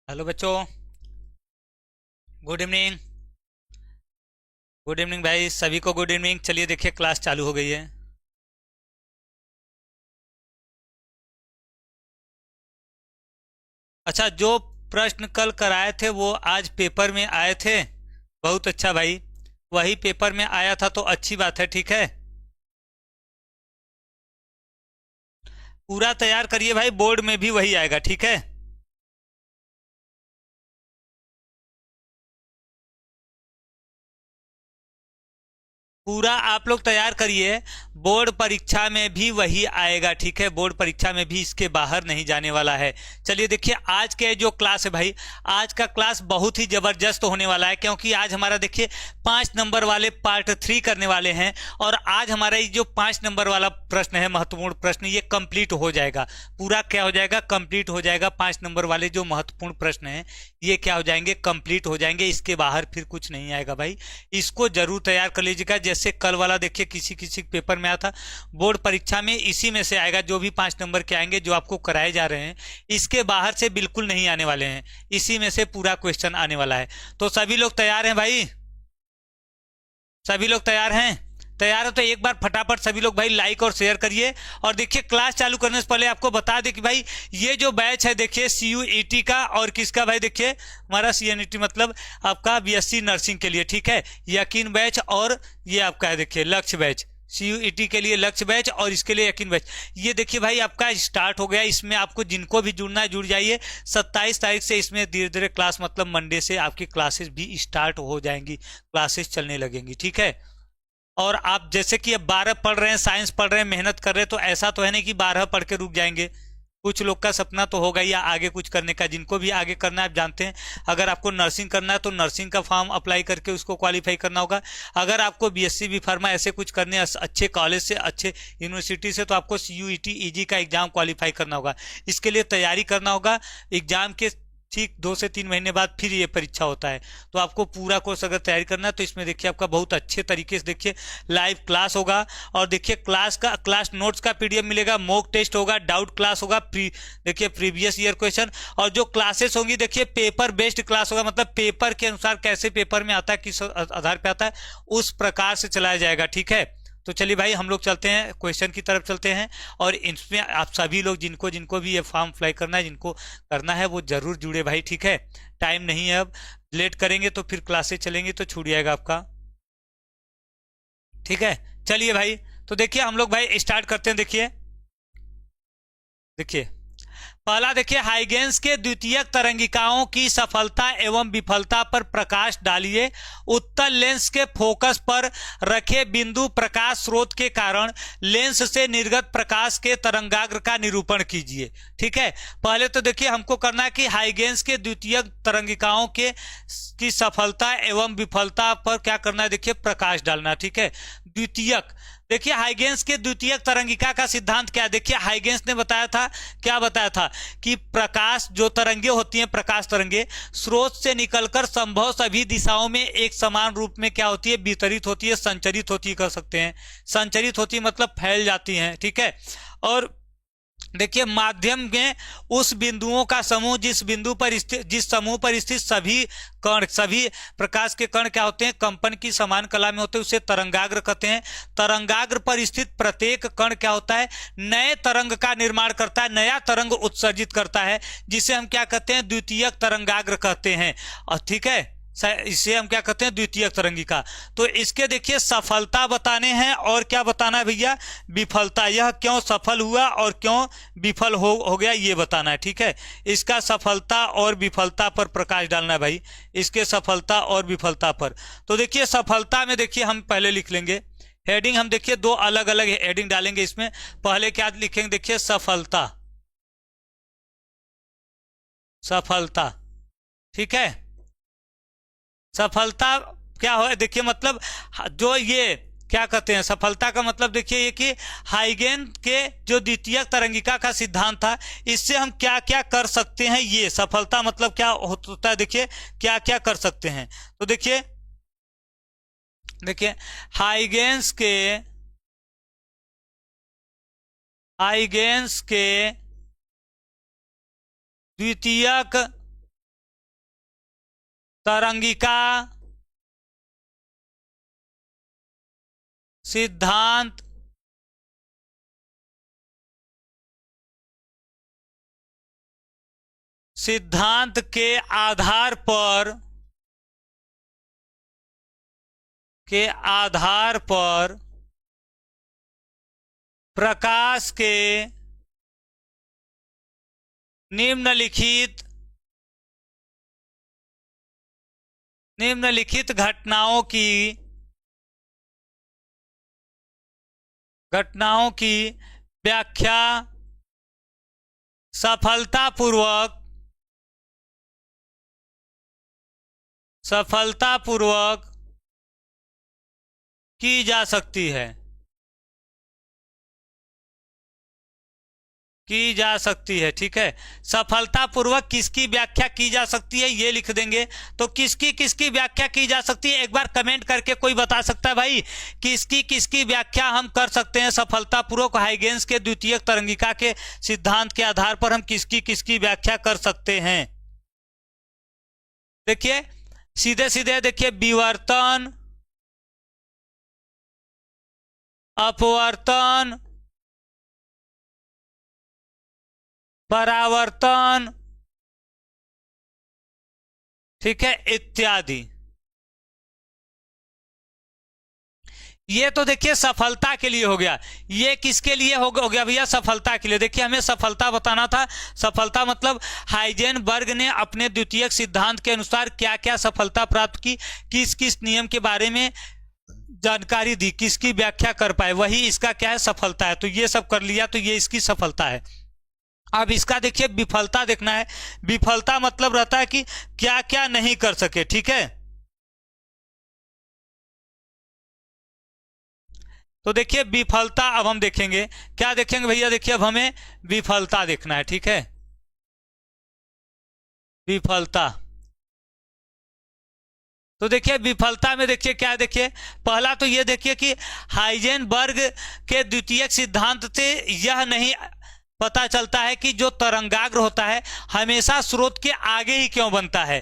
Hello बच्चों। Good evening. Good evening भाई, सभी को गुड इवनिंग। चलिए देखिए, क्लास चालू हो गई है। अच्छा, जो प्रश्न कल कराए थे वो आज पेपर में आए थे। बहुत अच्छा भाई, वही पेपर में आया था तो अच्छी बात है। ठीक है, पूरा तैयार करिए भाई, बोर्ड में भी वही आएगा। ठीक है, पूरा आप लोग तैयार करिए। बोर्ड परीक्षा में भी वही आएगा। ठीक है, बोर्ड परीक्षा में भी इसके बाहर नहीं जाने वाला है। चलिए देखिए, आज के जो क्लास है भाई, आज का क्लास बहुत ही जबरदस्त होने वाला है, क्योंकि आज हमारा देखिए 5 नंबर वाले पार्ट 3 करने वाले हैं। और आज हमारा ये जो 5 नंबर वाला प्रश्न है, महत्वपूर्ण प्रश्न, ये कंप्लीट हो जाएगा। पूरा क्या हो जाएगा? कंप्लीट हो जाएगा। 5 नंबर वाले जो महत्वपूर्ण प्रश्न है ये क्या हो जाएंगे? कंप्लीट हो जाएंगे। इसके बाहर फिर कुछ नहीं आएगा भाई। इसको जरूर तैयार कर लीजिएगा। जैसे कल वाला देखिए किसी किसी पेपर में आया था, बोर्ड परीक्षा में इसी में से आएगा। जो भी 5 नंबर के आएंगे जो आपको कराए जा रहे हैं, इसके बाहर से बिल्कुल नहीं आने वाले हैं। इसी में से पूरा क्वेश्चन आने वाला है। तो सभी लोग तैयार हैं भाई? सभी लोग तैयार हैं? तैयार हो तो एक बार फटाफट सभी लोग भाई लाइक और शेयर करिए। और देखिए, क्लास चालू करने से पहले आपको बता दें कि भाई ये जो बैच है देखिए CUET का, और किसका भाई? देखिए हमारा CUET मतलब आपका BSc नर्सिंग के लिए। ठीक है, यकीन बैच, और ये आपका है देखिए लक्ष्य बैच। CUET के लिए लक्ष्य बैच और इसके लिए यकीन बैच। ये देखिए भाई आपका स्टार्ट हो गया। इसमें आपको जिनको भी जुड़ना है जुड़ जाइए। 27 तारीख से इसमें धीरे धीरे क्लास, मतलब मंडे से आपकी क्लासेस भी स्टार्ट हो जाएंगी, क्लासेस चलने लगेंगी। ठीक है, और आप जैसे कि अब 12 पढ़ रहे हैं, साइंस पढ़ रहे हैं, मेहनत कर रहे हैं, तो ऐसा तो है नहीं कि 12 पढ़ के रुक जाएंगे। कुछ लोग का सपना तो होगा या आगे कुछ करने का। जिनको भी आगे करना है आप जानते हैं, अगर आपको नर्सिंग करना है तो नर्सिंग का फॉर्म अप्लाई करके उसको क्वालिफाई करना होगा। अगर आपको BSc भी फार्मा ऐसे कुछ करने अच्छे कॉलेज से, अच्छे यूनिवर्सिटी से, तो आपको CUET EG का एग्जाम क्वालिफाई करना होगा। इसके लिए तैयारी करना होगा। एग्जाम के ठीक 2 से 3 महीने बाद फिर ये परीक्षा होता है। तो आपको पूरा कोर्स अगर तैयारी करना है तो इसमें देखिए आपका बहुत अच्छे तरीके से देखिए लाइव क्लास होगा। और देखिए क्लास नोट्स का PDF मिलेगा, मॉक टेस्ट होगा, डाउट क्लास होगा, देखिए प्रीवियस ईयर क्वेश्चन। और जो क्लासेस होंगी देखिए पेपर बेस्ड क्लास होगा, मतलब पेपर के अनुसार कैसे पेपर में आता है, किस आधार पे आता है, उस प्रकार से चलाया जाएगा। ठीक है, तो चलिए भाई हम लोग चलते हैं, क्वेश्चन की तरफ चलते हैं। और इसमें आप सभी लोग जिनको जिनको भी ये फॉर्म अप्लाई करना है, जिनको करना है, वो जरूर जुड़े भाई। ठीक है, टाइम नहीं है अब, लेट करेंगे तो फिर क्लासेस चलेंगी तो छूट जाएगा आपका। ठीक है, चलिए भाई, तो देखिए हम लोग भाई स्टार्ट करते हैं। देखिए देखिए पहला देखिए, हाइगेंस के द्वितीयक तरंगिकाओं की सफलता एवं विफलता पर प्रकाश डालिए। उत्तल लेंस के फोकस पर रखे बिंदु प्रकाश स्रोत के कारण लेंस से निर्गत प्रकाश के तरंगाग्र का निरूपण कीजिए। ठीक है, पहले तो देखिए हमको करना है कि हाइगेंस के द्वितीयक तरंगिकाओं के की सफलता एवं विफलता पर क्या करना है? देखिए प्रकाश डालना। ठीक है, द्वितीयक, देखिए हाइगेंस के द्वितीयक तरंगिका का सिद्धांत क्या है? देखिए हाइगेंस ने बताया था, क्या बताया था कि प्रकाश जो तरंगे होती हैं, प्रकाश तरंगे स्रोत से निकलकर संभव सभी दिशाओं में एक समान रूप में क्या होती है? वितरित होती है, संचरित होती है, कर सकते हैं। संचरित होती है मतलब फैल जाती हैं। ठीक है, और देखिए माध्यम में उस बिंदुओं का समूह जिस बिंदु पर स्थित, जिस समूह पर स्थित सभी कण, सभी प्रकाश के कण क्या होते हैं? कंपन की समान कला में होते हैं, उसे तरंगाग्र कहते हैं। तरंगाग्र पर स्थित प्रत्येक कण क्या होता है? नए तरंग का निर्माण करता है, नया तरंग उत्सर्जित करता है, जिसे हम क्या कहते हैं? द्वितीयक तरंगाग्र कहते हैं। और ठीक है, इसे हम क्या कहते हैं? द्वितीयक तरंगिका। तो इसके देखिए सफलता बताने हैं और क्या बताना है भैया? विफलता। यह क्यों सफल हुआ और क्यों विफल हो गया ये बताना है। ठीक है, इसका सफलता और विफलता पर प्रकाश डालना है भाई, इसके सफलता और विफलता पर। तो देखिए सफलता में देखिए हम पहले लिख लेंगे हेडिंग, हम देखिए दो अलग अलग हेडिंग डालेंगे इसमें। पहले क्या लिखेंगे? देखिए सफलता, सफलता। ठीक है, सफलता क्या हो? देखिए मतलब जो ये क्या कहते हैं, सफलता का मतलब देखिए ये कि हाइगेन के जो द्वितीयक तरंगिका का सिद्धांत था, इससे हम क्या क्या कर सकते हैं, ये सफलता मतलब क्या होता है? देखिए क्या क्या कर सकते हैं। तो देखिए देखिए हाइगेंस के हाइगेंस के द्वितीयक तरंगिका सिद्धांत सिद्धांत के आधार पर प्रकाश के निम्नलिखित घटनाओं की व्याख्या सफलतापूर्वक की जा सकती है ठीक है। सफलतापूर्वक किसकी व्याख्या की जा सकती है ये लिख देंगे। तो किसकी व्याख्या की जा सकती है, एक बार कमेंट करके कोई बता सकता है भाई किसकी व्याख्या हम कर सकते हैं सफलतापूर्वक? हाइगेंस के द्वितीयक तरंगिका के सिद्धांत के आधार पर हम किसकी व्याख्या कर सकते हैं? देखिए सीधे सीधे देखिए, विवर्तन, अपवर्तन, परावर्तन, ठीक है, इत्यादि। ये तो देखिए सफलता के लिए हो गया। ये किसके लिए हो गया भैया? सफलता के लिए। देखिए हमें सफलता बताना था। सफलता मतलब हाइजेनबर्ग ने अपने द्वितीयक सिद्धांत के अनुसार क्या क्या सफलता प्राप्त की, किस नियम के बारे में जानकारी दी, किसकी व्याख्या कर पाए, वही इसका क्या है, सफलता है। तो ये सब कर लिया तो ये इसकी सफलता है। अब इसका देखिए विफलता देखना है। विफलता मतलब रहता है कि क्या क्या नहीं कर सके, ठीक है। तो देखिए विफलता अब हम देखेंगे, क्या देखेंगे भैया? देखिए अब हमें विफलता देखना है, ठीक है। विफलता, तो देखिए विफलता में देखिए क्या, देखिए पहला तो ये देखिए कि हाइजेनबर्ग के द्वितीयक सिद्धांत से यह नहीं पता चलता है कि जो तरंगाग्र होता है हमेशा स्रोत के आगे ही क्यों बनता है।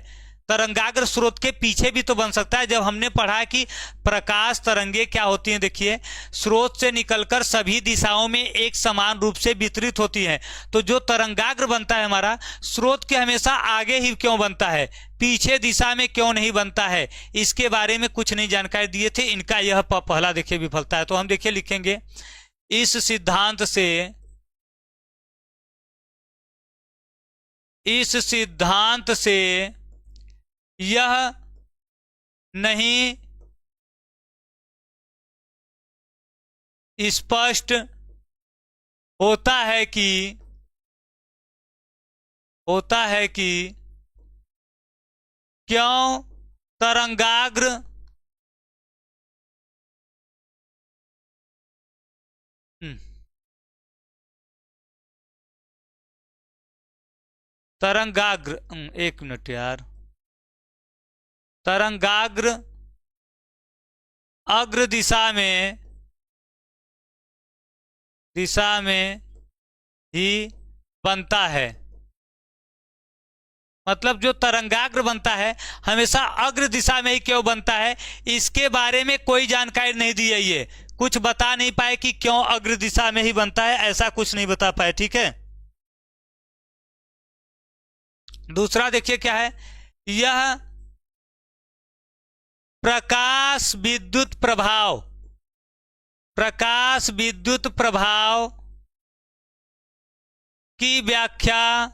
तरंगाग्र स्रोत के पीछे भी तो बन सकता है। जब हमने पढ़ा कि प्रकाश तरंगे क्या होती हैं, देखिए स्रोत से निकलकर सभी दिशाओं में एक समान रूप से वितरित होती हैं। तो जो तरंगाग्र बनता है हमारा, स्रोत के हमेशा आगे ही क्यों बनता है, पीछे दिशा में क्यों नहीं बनता है, इसके बारे में कुछ नहीं जानकारी दिए थे। इनका यह पहला देखिए विफलता है। तो हम देखिए लिखेंगे इस सिद्धांत से यह नहीं स्पष्ट होता है कि क्यों तरंगाग्र एक मिनट यार, तरंगाग्र अग्र दिशा में ही बनता है। मतलब जो तरंगाग्र बनता है हमेशा अग्र दिशा में ही क्यों बनता है, इसके बारे में कोई जानकारी नहीं दी है। ये कुछ बता नहीं पाए कि क्यों अग्र दिशा में ही बनता है, ऐसा कुछ नहीं बता पाए, ठीक है। दूसरा देखिए क्या है, यह प्रकाश विद्युत प्रभाव की व्याख्या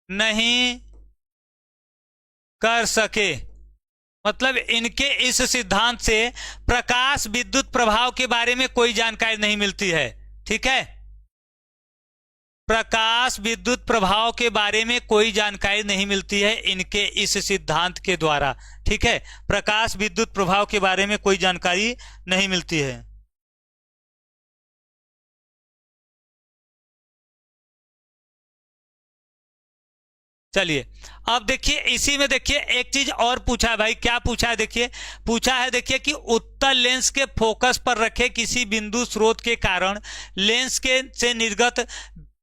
नहीं कर सके। मतलब इनके इस सिद्धांत से प्रकाश विद्युत प्रभाव के बारे में कोई जानकारी नहीं मिलती है, ठीक है। प्रकाश विद्युत प्रभाव के बारे में कोई जानकारी नहीं मिलती है इनके इस सिद्धांत के द्वारा, ठीक है। प्रकाश विद्युत प्रभाव के बारे में कोई जानकारी नहीं मिलती है। चलिए अब देखिए इसी में देखिए एक चीज और पूछा है भाई। क्या पूछा है? देखिए पूछा है, देखिए कि उत्तल लेंस के फोकस पर रखे किसी बिंदु स्रोत के कारण लेंस के से निर्गत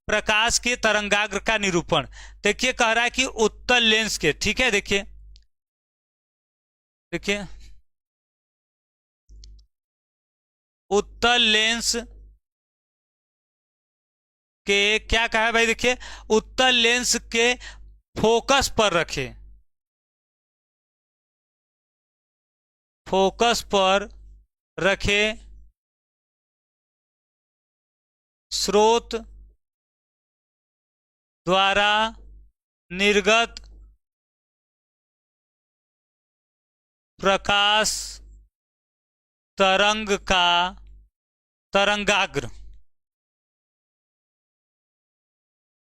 प्रकाश के तरंगाग्र का निरूपण। देखिए कह रहा है कि उत्तल लेंस के, ठीक है, देखिए देखिए उत्तल लेंस के क्या कहा है भाई, देखिए उत्तल लेंस के फोकस पर रखे, फोकस पर रखे स्रोत द्वारा निर्गत प्रकाश तरंग का तरंगाग्र,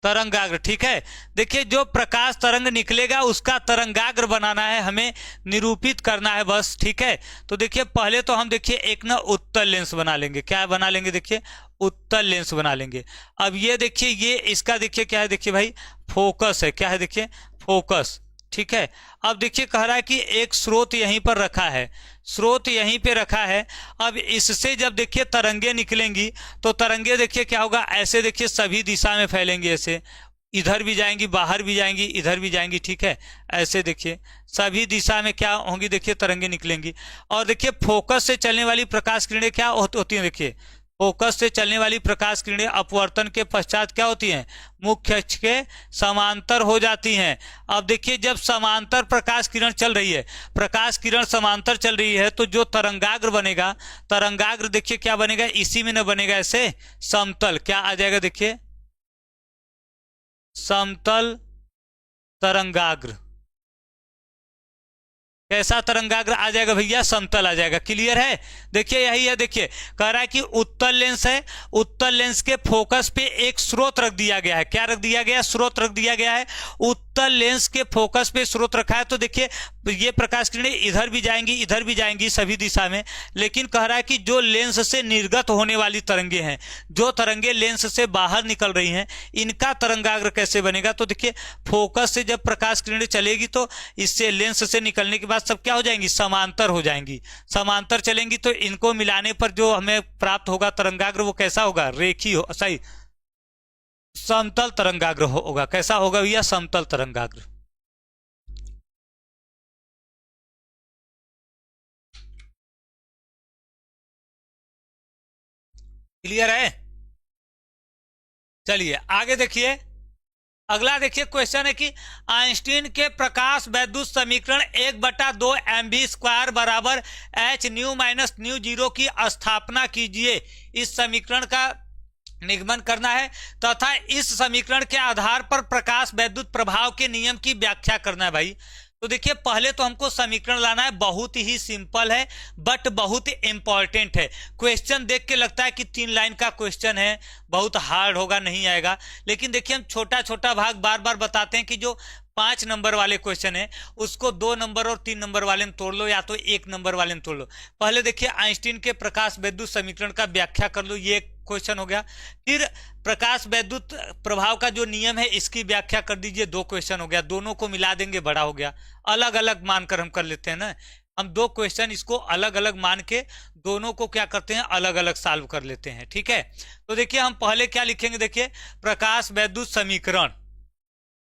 तरंगाग्र, ठीक है। देखिए जो प्रकाश तरंग निकलेगा उसका तरंगाग्र बनाना है, हमें निरूपित करना है बस, ठीक है। तो देखिए पहले तो हम देखिए एक ना उत्तल लेंस बना लेंगे, क्या बना लेंगे, देखिए उत्तल लेंस बना लेंगे। अब ये देखिए ये इसका देखिए क्या है, देखिए भाई फोकस है, क्या है, देखिए फोकस, ठीक है। अब देखिए कह रहा है कि एक स्रोत यहीं पर रखा है, स्रोत यहीं पे रखा है। अब इससे जब देखिए तरंगे निकलेंगी तो तरंगे देखिए क्या होगा, ऐसे देखिए सभी दिशा में फैलेंगी, ऐसे इधर भी जाएंगी, बाहर भी जाएंगी, इधर भी जाएंगी, ठीक है। ऐसे देखिए सभी दिशा में क्या होंगी, देखिए तरंगे निकलेंगी। और देखिए फोकस से चलने वाली प्रकाश किरणें क्या होती हैं, देखिए फोकस से चलने वाली प्रकाश किरणें अपवर्तन के पश्चात क्या होती हैं, मुख्य अक्ष के समांतर हो जाती हैं। अब देखिए जब समांतर प्रकाश किरण चल रही है, प्रकाश किरण समांतर चल रही है, तो जो तरंगाग्र बनेगा, तरंगाग्र देखिए क्या बनेगा, इसी में न बनेगा ऐसे समतल, क्या आ जाएगा, देखिए समतल तरंगाग्र। कैसा तरंगाग्र आ जाएगा भैया, समतल आ जाएगा, क्लियर है। देखिए यही है, देखिए कह रहा है कि उत्तल लेंस है, उत्तल लेंस के फोकस पे एक स्रोत रख दिया गया है, क्या रख दिया गया, स्रोत रख दिया गया है। उत्तल लेंस के फोकस पे स्रोत रखा है, तो देखिए ये प्रकाश किरणें इधर भी जाएंगी, इधर भी जाएंगी, सभी दिशा में। लेकिन कह रहा है कि जो लेंस से निर्गत होने वाली तरंगे हैं, जो तरंगे लेंस से बाहर निकल रही हैं, इनका तरंगाग्र कैसे बनेगा। तो देखिए फोकस से जब प्रकाश किरणें चलेगी तो इससे लेंस से निकलने के बाद सब क्या हो जाएंगी, समांतर हो जाएंगी, समांतर चलेंगी, तो इनको मिलाने पर जो हमें प्राप्त होगा तरंगाग्र वो कैसा होगा, रेखी हो, सही समतल तरंगाग्र होगा। कैसा होगा भैया, समतल तरंगाग्र। क्लियर है। चलिए आगे देखिए, अगला देखिए क्वेश्चन है कि आइंस्टीन के प्रकाश वैद्युत समीकरण 1/2 mv² बराबर H new minus mu zero की स्थापना कीजिए। इस समीकरण का निगमन करना है तथा इस समीकरण के आधार पर प्रकाश वैद्युत प्रभाव के नियम की व्याख्या करना है भाई। तो देखिए पहले तो हमको समीकरण लाना है, बहुत ही सिंपल है बट बहुत इंपॉर्टेंट है। क्वेश्चन देख के लगता है कि 3 लाइन का क्वेश्चन है, बहुत हार्ड होगा, नहीं आएगा। लेकिन देखिए हम छोटा छोटा भाग बार बार बताते हैं कि जो 5 नंबर वाले क्वेश्चन है उसको 2 नंबर और 3 नंबर वाले में तोड़ लो, या तो 1 नंबर वाले में तोड़ लो। पहले देखिए आइंस्टीन के प्रकाश वैद्युत समीकरण का व्याख्या कर लो, ये क्वेश्चन हो गया। फिर प्रकाश वैद्युत प्रभाव का जो नियम है इसकी व्याख्या कर दीजिए, 2 क्वेश्चन हो गया। दोनों को मिला देंगे, बड़ा हो गया। अलग अलग मानकर हम कर लेते हैं ना, हम 2 क्वेश्चन इसको अलग अलग मान के दोनों को क्या करते हैं, अलग अलग सॉल्व कर लेते हैं, ठीक है। तो देखिए हम पहले क्या लिखेंगे, देखिए प्रकाश वैद्युत समीकरण,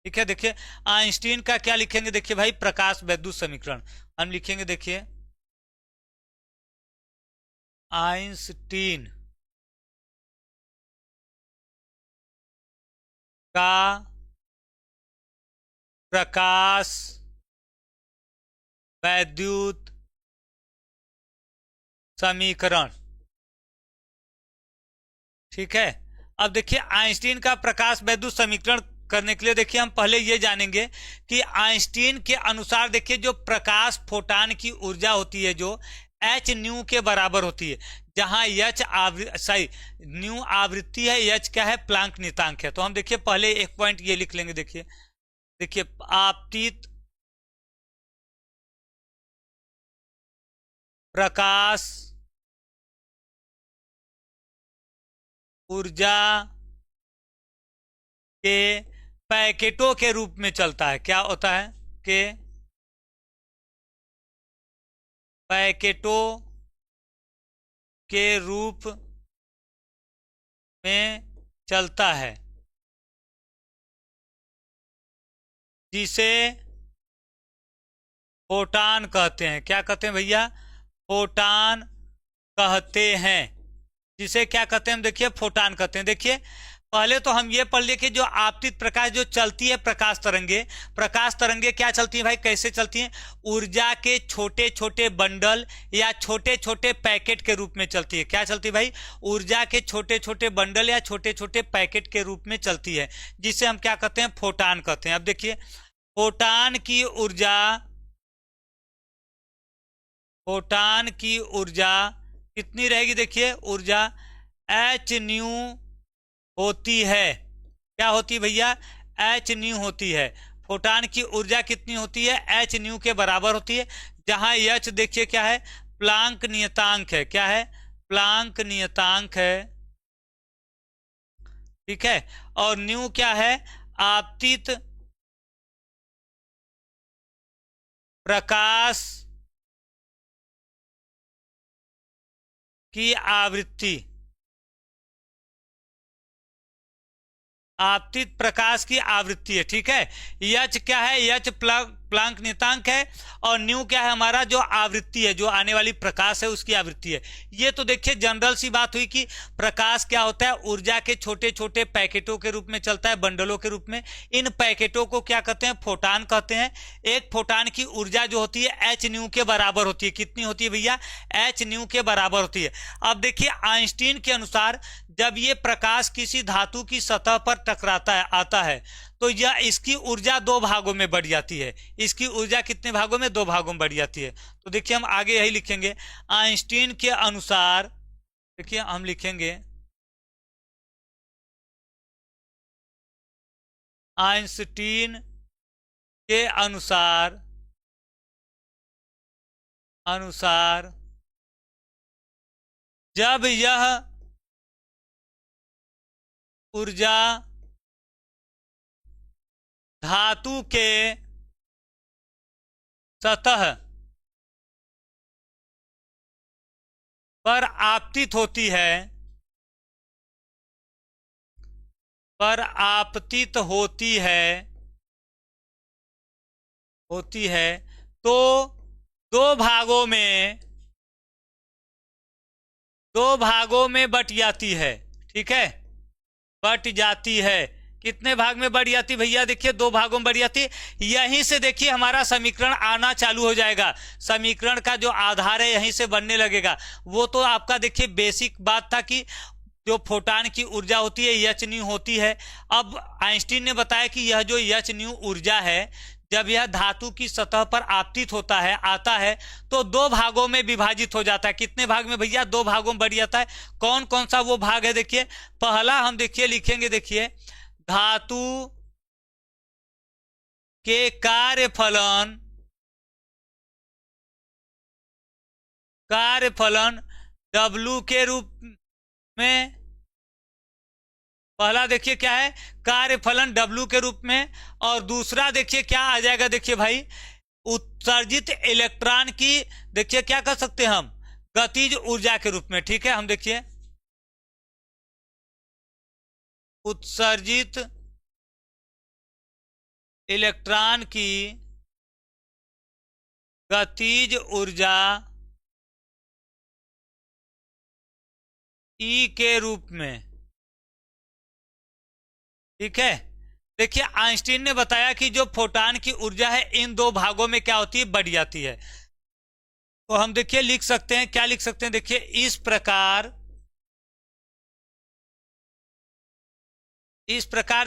ठीक है। देखिए आइंस्टीन का क्या लिखेंगे, देखिए भाई प्रकाश वैद्युत समीकरण हम लिखेंगे, देखिए आइंस्टीन का प्रकाश वैद्युत समीकरण, ठीक है। अब देखिए आइंस्टीन का प्रकाश वैद्युत समीकरण करने के लिए देखिए हम पहले ये जानेंगे कि आइंस्टीन के अनुसार देखिए जो प्रकाश फोटान की ऊर्जा होती है जो एच न्यू के बराबर होती है, जहां एच सही न्यू आवृत्ति है, एच क्या है, प्लांक नियतांक है। तो हम देखिए पहले एक पॉइंट ये लिख लेंगे, देखिए देखिए आपतित प्रकाश ऊर्जा के पैकेटों के रूप में चलता है, क्या होता है, के पैकेटों के रूप में चलता है। जिसे फोटान कहते हैं। क्या कहते हैं भैया? फोटान कहते हैं। जिसे क्या कहते हैं हम देखिए फोटान कहते हैं। देखिए पहले तो हम ये पढ़ लिए कि जो आपतित प्रकाश जो चलती है प्रकाश तरंगे क्या चलती है भाई, कैसे चलती हैं? ऊर्जा के छोटे छोटे बंडल या छोटे छोटे पैकेट के रूप में चलती है। क्या चलती है भाई? ऊर्जा के छोटे छोटे बंडल या छोटे छोटे पैकेट के रूप में चलती है, जिसे हम क्या कहते हैं? फोटान कहते हैं। अब देखिए फोटान की ऊर्जा कितनी रहेगी? देखिए ऊर्जा एच न्यू होती है। क्या होती है भैया? एच न्यू होती है। फोटान की ऊर्जा कितनी होती है? एच न्यू के बराबर होती है। जहां एच देखिए क्या है? प्लांक नियतांक है। क्या है? प्लांक नियतांक है। ठीक है। और न्यू क्या है? आपतित प्रकाश की आवृत्ति। आपतित प्रकाश की आवृत्ति है। ठीक है। यच क्या है? यच प्लांक नियतांक है। और न्यू क्या है? हमारा जो आवृत्ति है, जो आने वाली प्रकाश है उसकी आवृत्ति है। ये तो देखिए जनरल सी बात हुई कि प्रकाश क्या होता है? ऊर्जा के छोटे छोटे पैकेटों के रूप में चलता है, बंडलों के रूप में। इन पैकेटों को क्या कहते हैं? फोटान कहते हैं। एक फोटान की ऊर्जा जो होती है एच न्यू के बराबर होती है। कितनी होती है भैया? एच न्यू के बराबर होती है। अब देखिए आइंस्टीन के अनुसार जब ये प्रकाश किसी धातु की सतह पर टकराता है आता है तो यह इसकी ऊर्जा दो भागों में बढ़ जाती है। इसकी ऊर्जा कितने भागों में? दो भागों में बढ़ जाती है। तो देखिए हम आगे यही लिखेंगे, आइंस्टीन के अनुसार। देखिए हम लिखेंगे आइंस्टीन के अनुसार जब यह ऊर्जा धातु के सतह पर आपतित होती है तो दो भागों में बट जाती है। ठीक है। बट जाती है। कितने भाग में बढ़ जाती भैया? देखिए दो भागों में बढ़ जाती। यहीं से देखिए हमारा समीकरण आना चालू हो जाएगा। समीकरण का जो आधार है यहीं से बनने लगेगा। वो तो आपका देखिए बेसिक बात था कि जो फोटान की ऊर्जा होती है एच न्यू होती है। अब आइंस्टीन ने बताया कि यह जो एच न्यू ऊर्जा है जब यह धातु की सतह पर आपतित आता है तो दो भागों में विभाजित हो जाता है। कितने भाग में भैया? दो भागों में बढ़ जाता है। कौन कौन सा वो भाग है? देखिए पहला हम देखिए लिखेंगे, देखिए धातु के कार्यफलन W के रूप में। पहला देखिए क्या है? कार्यफलन W के रूप में। और दूसरा देखिए क्या आ जाएगा? देखिए भाई उत्सर्जित इलेक्ट्रॉन की देखिए क्या कर सकते हैं हम? गतिज ऊर्जा के रूप में। ठीक है। हम देखिए उत्सर्जित इलेक्ट्रॉन की गतिज ऊर्जा E के रूप में। ठीक है। देखिए आइंस्टीन ने बताया कि जो फोटान की ऊर्जा है इन दो भागों में क्या होती है? बढ़ जाती है। तो हम देखिए लिख सकते हैं, क्या लिख सकते हैं? देखिए इस प्रकार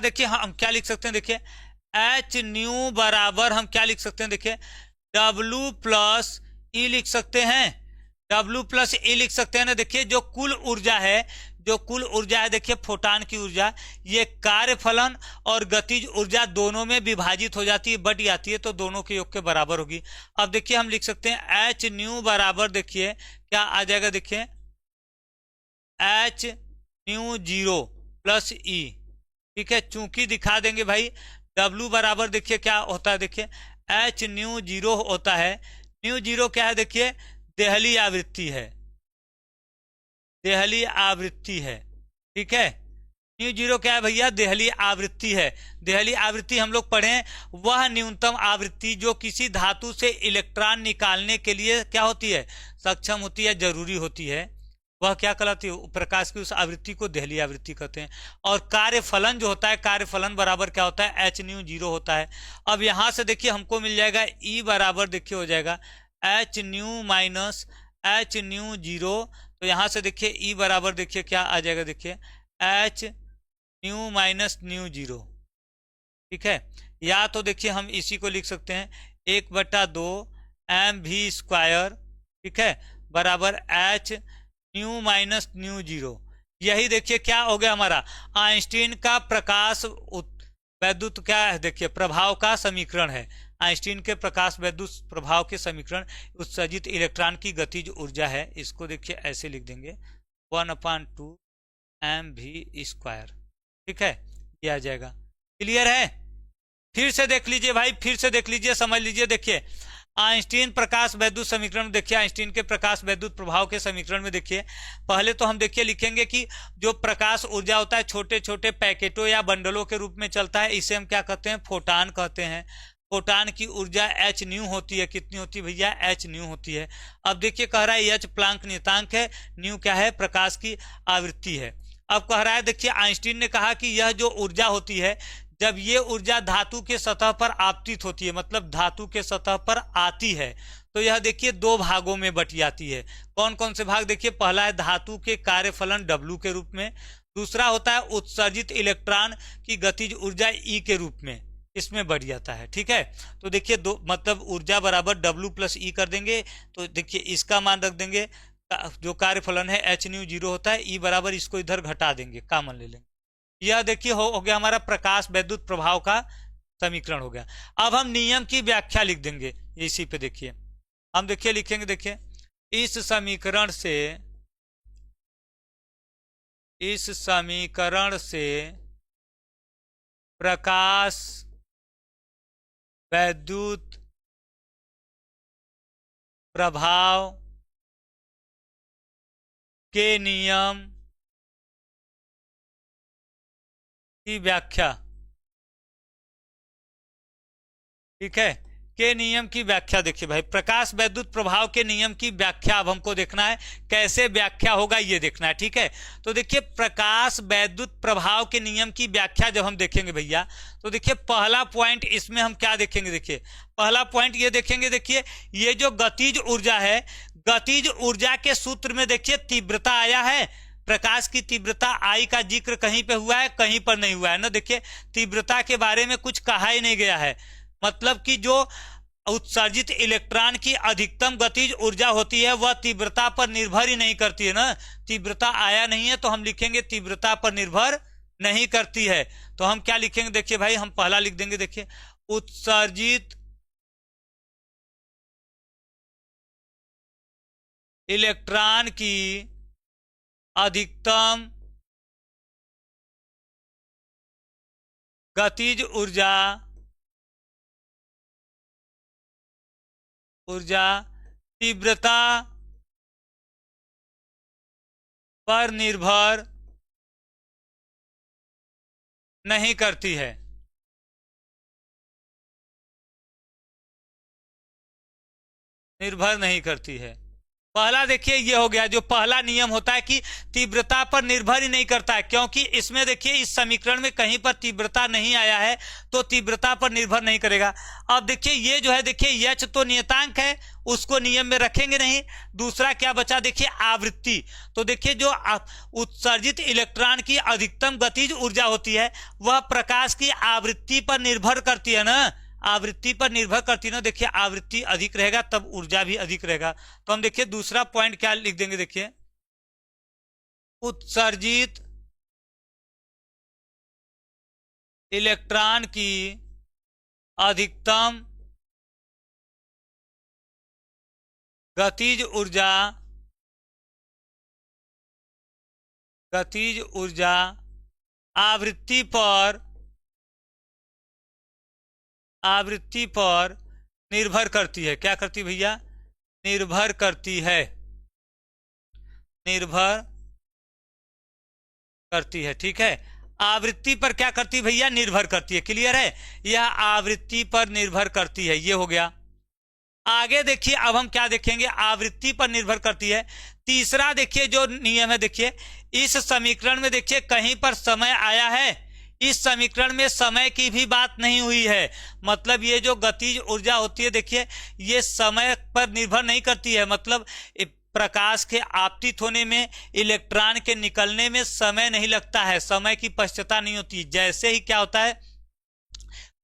देखिए हम क्या लिख सकते हैं? देखिए एच न्यू बराबर हम क्या लिख सकते हैं? देखिए W प्लस ई लिख सकते हैं। W प्लस ई लिख सकते हैं ना। देखिए जो कुल ऊर्जा है देखिए फोटान की ऊर्जा ये कार्यफलन और गतिज ऊर्जा दोनों में विभाजित हो जाती है, बढ़ जाती है, तो दोनों के योग के बराबर होगी। अब देखिए हम लिख सकते हैं एच न्यू बराबर देखिए क्या आ जाएगा? देखिए एच न्यू 0 प्लस ई। ठीक है। चूंकि दिखा देंगे भाई W बराबर देखिए क्या होता है? देखिए एच न्यू 0 होता है। न्यू 0 क्या है? देखिए देहली आवृत्ति है। ठीक है। न्यू जीरो क्या है भैया? देहली आवृत्ति है। देहली आवृत्ति हम लोग पढ़े, वह न्यूनतम आवृत्ति जो किसी धातु से इलेक्ट्रॉन निकालने के लिए क्या होती है? सक्षम होती है, जरूरी होती है। वह क्या कहलाती है? प्रकाश की उस आवृत्ति को देहली आवृत्ति कहते हैं। और कार्यफलन जो होता है, कार्यफलन बराबर क्या होता है? एच न्यू जीरो होता है। अब यहां से देखिए हमको मिल जाएगा ई बराबर, देखिए हो जाएगा H new minus H mu zero. तो यहां से देखिए ई बराबर, देखिए क्या आ जाएगा? देखिए H new minus mu zero, ठीक है। या तो देखिए हम इसी को लिख सकते हैं 1/2 एम वी स्क्वायर, ठीक है, बराबर H new minus mu zero. यही देखिए क्या हो गया हमारा? आइंस्टीन का प्रकाश वैद्युत क्या है? देखिए प्रभाव का समीकरण है। आइंस्टीन के प्रकाश वैद्युत प्रभाव के समीकरण उत्सर्जित इलेक्ट्रॉन की गतिज ऊर्जा है। इसको देखिए ऐसे लिख देंगे 1/2 एम वी स्क्वायर, ठीक है, ये आ जाएगा। क्लियर है? फिर से देख लीजिए भाई, फिर से देख लीजिए, समझ लीजिए। देखिए आइंस्टीन प्रकाश वैद्युत समीकरण में, देखिए आइंस्टीन के प्रकाश वैद्युत प्रभाव के समीकरण में देखिए पहले तो हम देखिए लिखेंगे कि जो प्रकाश ऊर्जा होता है छोटे छोटे पैकेटों या बंडलों के रूप में चलता है, इसे हम क्या कहते हैं? फोटान कहते हैं। फोटान की ऊर्जा एच न्यू होती है। कितनी होती है भैया? एच न्यू होती है। अब देखिए कह रहा है एच प्लांक नियतांक है, न्यू क्या है? प्रकाश की आवृत्ति है। अब कह रहा है, देखिए आइंस्टीन ने कहा कि यह जो ऊर्जा होती है, जब ये ऊर्जा धातु के सतह पर आपतित होती है, मतलब धातु के सतह पर आती है, तो यह देखिए दो भागों में बट जाती है। कौन कौन से भाग? देखिए पहला है धातु के कार्यफलन W के रूप में, दूसरा होता है उत्सर्जित इलेक्ट्रॉन की गतिज ऊर्जा E के रूप में, इसमें बढ़ जाता है, ठीक है। तो देखिए दो, मतलब ऊर्जा बराबर W प्लस E कर देंगे। तो देखिए इसका मान रख देंगे, जो कार्यफलन है एच न्यू जीरो होता है, ई बराबर इसको इधर घटा देंगे, कॉमन ले लेंगे। यह देखिए हो गया हमारा प्रकाश वैद्युत प्रभाव का समीकरण हो गया। अब हम नियम की व्याख्या लिख देंगे इसी पे। देखिए हम देखिए लिखेंगे, देखिए इस समीकरण से प्रकाश वैद्युत प्रभाव के नियम की व्याख्या, ठीक है, के नियम की व्याख्या। देखिए भाई प्रकाश वैद्युत प्रभाव के नियम की व्याख्या अब हमको देखना है, कैसे व्याख्या होगा ये देखना है, ठीक है। तो देखिए प्रकाश वैद्युत प्रभाव के नियम की व्याख्या जब हम देखेंगे भैया, तो देखिए पहला पॉइंट इसमें हम क्या देखेंगे? देखिए पहला पॉइंट ये देखेंगे, देखिए ये जो गतिज ऊर्जा है, गतिज ऊर्जा के सूत्र में देखिए तीव्रता आया है। प्रकाश की तीव्रता आई का जिक्र कहीं पे हुआ है? कहीं पर नहीं हुआ है ना। देखिए तीव्रता के बारे में कुछ कहा ही नहीं गया है। मतलब कि जो उत्सर्जित इलेक्ट्रॉन की अधिकतम गतिज ऊर्जा होती है वह तीव्रता पर निर्भर ही नहीं करती है ना। तीव्रता आया नहीं है तो हम लिखेंगे तीव्रता पर निर्भर नहीं करती है। तो हम क्या लिखेंगे? देखिए भाई हम पहला लिख देंगे, देखिए उत्सर्जित इलेक्ट्रॉन की अधिकतम गतिज ऊर्जा तीव्रता पर निर्भर नहीं करती है। निर्भर नहीं करती है। पहला देखिए ये हो गया, जो पहला नियम होता है कि तीव्रता पर निर्भर ही नहीं करता है, क्योंकि इसमें देखिए इस समीकरण में कहीं पर तीव्रता नहीं आया है, तो तीव्रता पर निर्भर नहीं करेगा। अब देखिए ये जो है, देखिए एच तो नियतांक है, उसको नियम में रखेंगे नहीं। दूसरा क्या बचा? देखिए आवृत्ति। तो देखिए जो उत्सर्जित इलेक्ट्रॉन की अधिकतम गतिज ऊर्जा होती है वह प्रकाश की आवृत्ति पर निर्भर करती है ना। आवृत्ति पर निर्भर करती है ना। देखिए आवृत्ति अधिक रहेगा तब ऊर्जा भी अधिक रहेगा। तो हम देखिए दूसरा पॉइंट क्या लिख देंगे? देखिए उत्सर्जित इलेक्ट्रॉन की अधिकतम गतिज ऊर्जा आवृत्ति पर निर्भर करती है। क्या करती भैया? निर्भर करती है। निर्भर करती है, ठीक है। आवृत्ति पर क्या करती है भैया, निर्भर करती है। क्लियर है, यह आवृत्ति पर निर्भर करती है। ये हो गया। आगे देखिए, अब हम क्या देखेंगे, आवृत्ति पर निर्भर करती है। तीसरा देखिए जो नियम है, देखिए इस समीकरण में देखिए कहीं पर समय आया है, इस समीकरण में समय की भी बात नहीं हुई है। मतलब ये जो गतिज ऊर्जा होती है, देखिए ये समय पर निर्भर नहीं करती है। मतलब प्रकाश के आपतित होने में, इलेक्ट्रॉन के निकलने में समय नहीं लगता है, समय की पश्चाता नहीं होती। जैसे ही क्या होता है,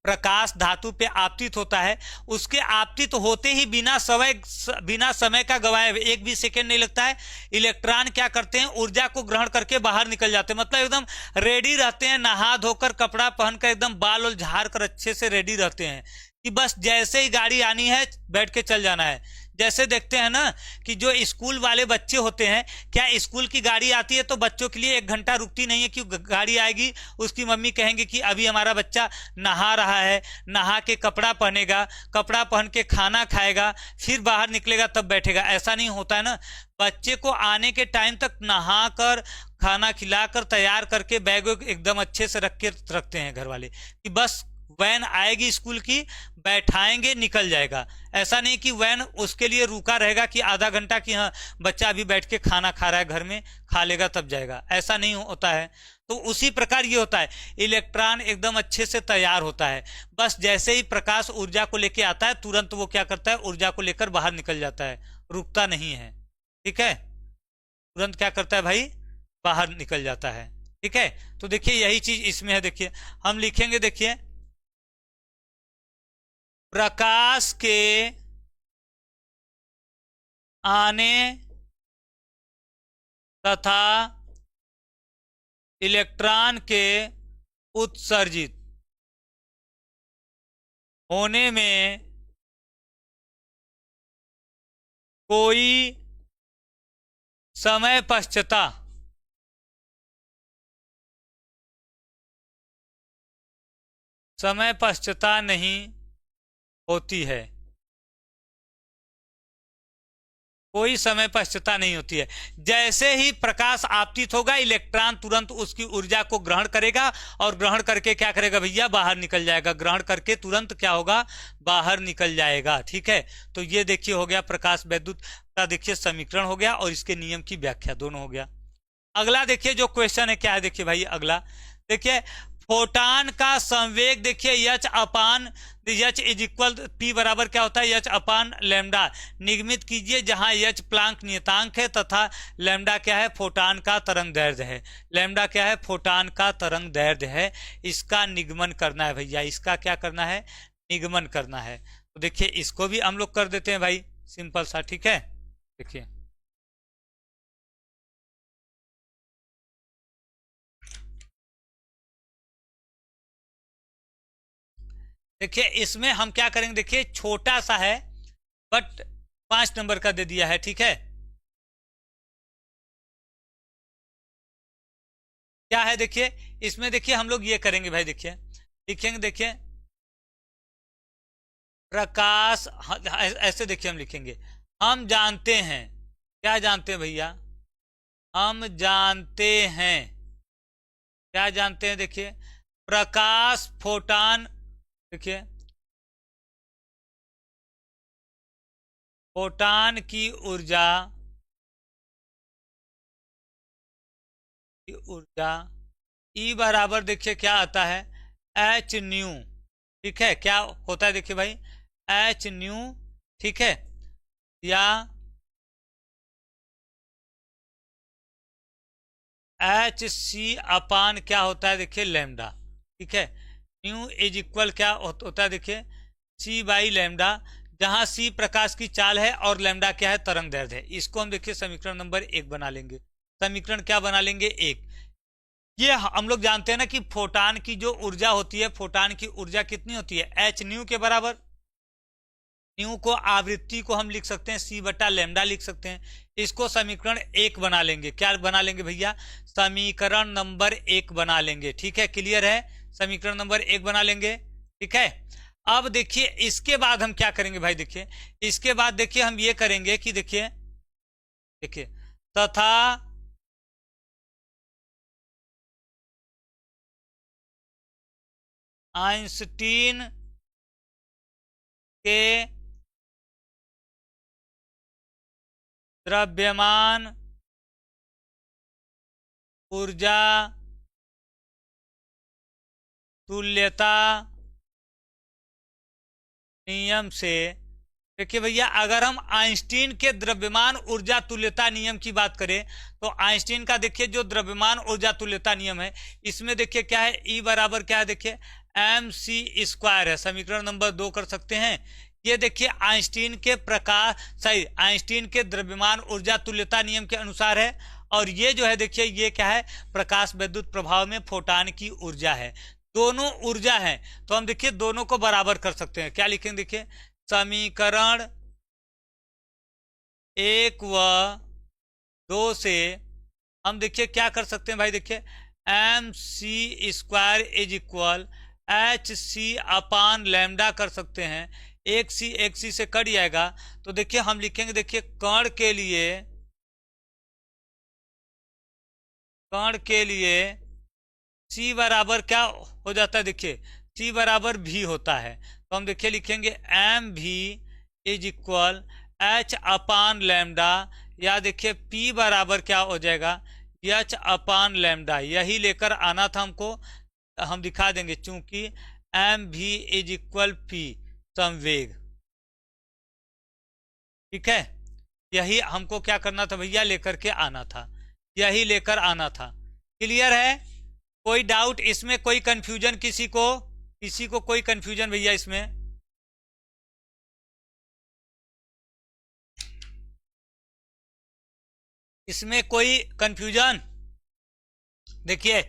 प्रकाश धातु पे आपतित होता है, उसके आपतित होते ही बिना समय का गवाए एक भी सेकेंड नहीं लगता है, इलेक्ट्रॉन क्या करते हैं, ऊर्जा को ग्रहण करके बाहर निकल जाते हैं। मतलब एकदम रेडी रहते हैं, नहा धोकर कपड़ा पहनकर एकदम बाल और झाड़ कर अच्छे से रेडी रहते हैं कि बस जैसे ही गाड़ी आनी है बैठ के चल जाना है। जैसे देखते हैं ना कि जो स्कूल वाले बच्चे होते हैं, क्या स्कूल की गाड़ी आती है तो बच्चों के लिए 1 घंटा रुकती नहीं है कि गाड़ी आएगी, उसकी मम्मी कहेंगे कि अभी हमारा बच्चा नहा रहा है, नहा के कपड़ा पहनेगा, कपड़ा पहन के खाना खाएगा, फिर बाहर निकलेगा तब बैठेगा। ऐसा नहीं होता है ना, बच्चे को आने के टाइम तक नहा कर, खाना खिलाकर, तैयार करके बैग एकदम अच्छे से रख के रखते हैं घर वाले कि बस वैन आएगी स्कूल की, बैठाएंगे, निकल जाएगा। ऐसा नहीं कि वैन उसके लिए रुका रहेगा कि आधा घंटा कि हाँ बच्चा अभी बैठ के खाना खा रहा है घर में, खा लेगा तब जाएगा, ऐसा नहीं होता है। तो उसी प्रकार ये होता है, इलेक्ट्रॉन एकदम अच्छे से तैयार होता है, बस जैसे ही प्रकाश ऊर्जा को लेके आता है तुरंत वो क्या करता है, ऊर्जा को लेकर बाहर निकल जाता है, रुकता नहीं है। ठीक है, तुरंत क्या करता है भाई, बाहर निकल जाता है। ठीक है, तो देखिए यही चीज इसमें है। देखिए हम लिखेंगे, देखिए प्रकाश के आने तथा इलेक्ट्रॉन के उत्सर्जित होने में कोई समय पश्चाता नहीं होती है, कोई समय पश्चाता नहीं होती है। जैसे ही प्रकाश आपतित होगा, इलेक्ट्रॉन तुरंत उसकी ऊर्जा को ग्रहण करेगा और ग्रहण करके क्या करेगा भैया, बाहर निकल जाएगा। ग्रहण करके तुरंत क्या होगा, बाहर निकल जाएगा। ठीक है, तो ये देखिए हो गया प्रकाश वैद्युत का देखिए समीकरण हो गया और इसके नियम की व्याख्या दोनों हो गया। अगला देखिए जो क्वेश्चन है क्या है, देखिए भाई अगला देखिए, फोटान का संवेग देखिए H upon H is equal P बराबर क्या होता है, एच अपान लैम्डा। निगमित कीजिए जहां एच प्लांक नियतांक है तथा लैम्डा क्या है, फोटान का तरंग दैर्ध्य है। लैम्डा क्या है, फोटान का तरंग दैर्ध्य है। इसका निगमन करना है भैया, इसका क्या करना है, निगमन करना है। तो देखिए इसको भी हम लोग कर देते हैं भाई, सिंपल सा। ठीक है, देखिए देखिए इसमें हम क्या करेंगे, देखिए छोटा सा है बट 5 नंबर का दे दिया है। ठीक है, क्या है देखिए इसमें, देखिए हम लोग ये करेंगे भाई, देखिए लिखेंगे, देखिए प्रकाश ऐसे देखिए हम लिखेंगे, हम जानते हैं, क्या जानते हैं भैया, हम जानते हैं, क्या जानते हैं, देखिए प्रकाश फोटान, देखिए फोटान की ऊर्जा ई बराबर देखिए क्या आता है, एच न्यू। ठीक है, क्या होता है देखिए भाई, एच न्यू। ठीक है, या एच सी अपान क्या होता है, देखिए लैम्डा। ठीक है, न्यू इज इक्वल क्या होता है, देखिए सी बाई लैम्डा, जहां सी प्रकाश की चाल है और लैम्डा क्या है, तरंग दैर्ध्य है। इसको हम देखिए समीकरण नंबर 1 बना लेंगे। समीकरण क्या बना लेंगे, 1। ये हम लोग जानते हैं ना कि फोटान की जो ऊर्जा होती है, फोटान की ऊर्जा कितनी होती है, एच न्यू के बराबर। न्यू को आवृत्ति को हम लिख सकते हैं सी बटा लैम्डा लिख सकते हैं। इसको समीकरण 1 बना लेंगे। क्या बना लेंगे भैया, समीकरण नंबर 1 बना लेंगे। ठीक है, क्लियर है, समीकरण नंबर 1 बना लेंगे। ठीक है, अब देखिए इसके बाद हम क्या करेंगे भाई, देखिए इसके बाद देखिए हम ये करेंगे कि देखिए देखिए तथा आइंस्टीन के द्रव्यमान ऊर्जा तुल्यता नियम से। देखिए भैया, अगर हम आइंस्टीन के द्रव्यमान ऊर्जा तुल्यता नियम की बात करें तो आइंस्टीन का देखिए जो द्रव्यमान ऊर्जा तुल्यता नियम है, इसमें देखिए क्या है, ई बराबर क्या है, देखिए mc² है। समीकरण नंबर 2 कर सकते हैं। ये देखिए आइंस्टीन के प्रकाश सही आइंस्टीन के द्रव्यमान ऊर्जा तुल्यता नियम के अनुसार है। और ये जो है देखिए ये क्या है, प्रकाश विद्युत प्रभाव में फोटान की ऊर्जा है। दोनों ऊर्जा है तो हम देखिए दोनों को बराबर कर सकते हैं। क्या लिखेंगे, देखिए समीकरण 1 व 2 से हम देखिए क्या कर सकते हैं भाई, देखिए mc² इज इक्वल hc/λ कर सकते हैं। एक सी से कट जाएगा तो देखिए हम लिखेंगे, देखिए कण के लिए c बराबर क्या हो जाता है, देखिए c बराबर v होता है। तो हम देखिए लिखेंगे mv इज इक्वल h/λ, या देखिए p बराबर क्या हो जाएगा, h/λ। यही लेकर आना था हमको, हम दिखा देंगे चूंकि mv इज इक्वल p संवेग। ठीक है, यही हमको क्या करना था भैया, लेकर के आना था, यही लेकर आना था। क्लियर है? कोई डाउट इसमें, कोई कंफ्यूजन किसी को कोई कंफ्यूजन भैया इसमें? इसमें कोई कंफ्यूजन? देखिए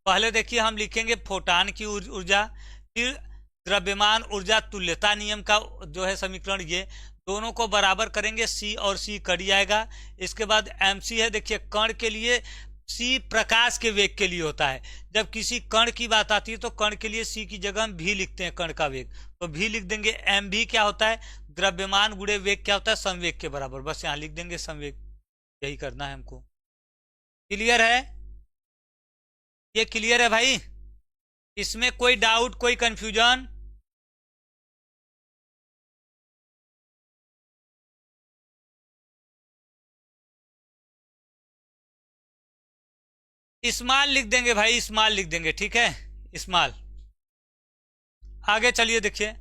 पहले देखिए हम लिखेंगे फोटान की ऊर्जा, फिर द्रव्यमान ऊर्जा तुल्यता नियम का जो है समीकरण, ये दोनों को बराबर करेंगे, सी और सी कट जाएगा। इसके बाद mc है, देखिए कण के लिए c प्रकाश के वेग के लिए होता है। जब किसी कण की बात आती है तो कण के लिए c की जगह हम भी लिखते हैं, कण का वेग, तो भी लिख देंगे। mv क्या होता है, द्रव्यमान गुणे वेग क्या होता है, संवेग के बराबर, बस यहाँ लिख देंगे संवेग। यही करना है हमको। क्लियर है? ये क्लियर है भाई? इसमें कोई डाउट, कोई कंफ्यूजन? स्मॉल लिख देंगे भाई, स्मॉल लिख देंगे, ठीक है, स्मॉल। आगे चलिए देखिए,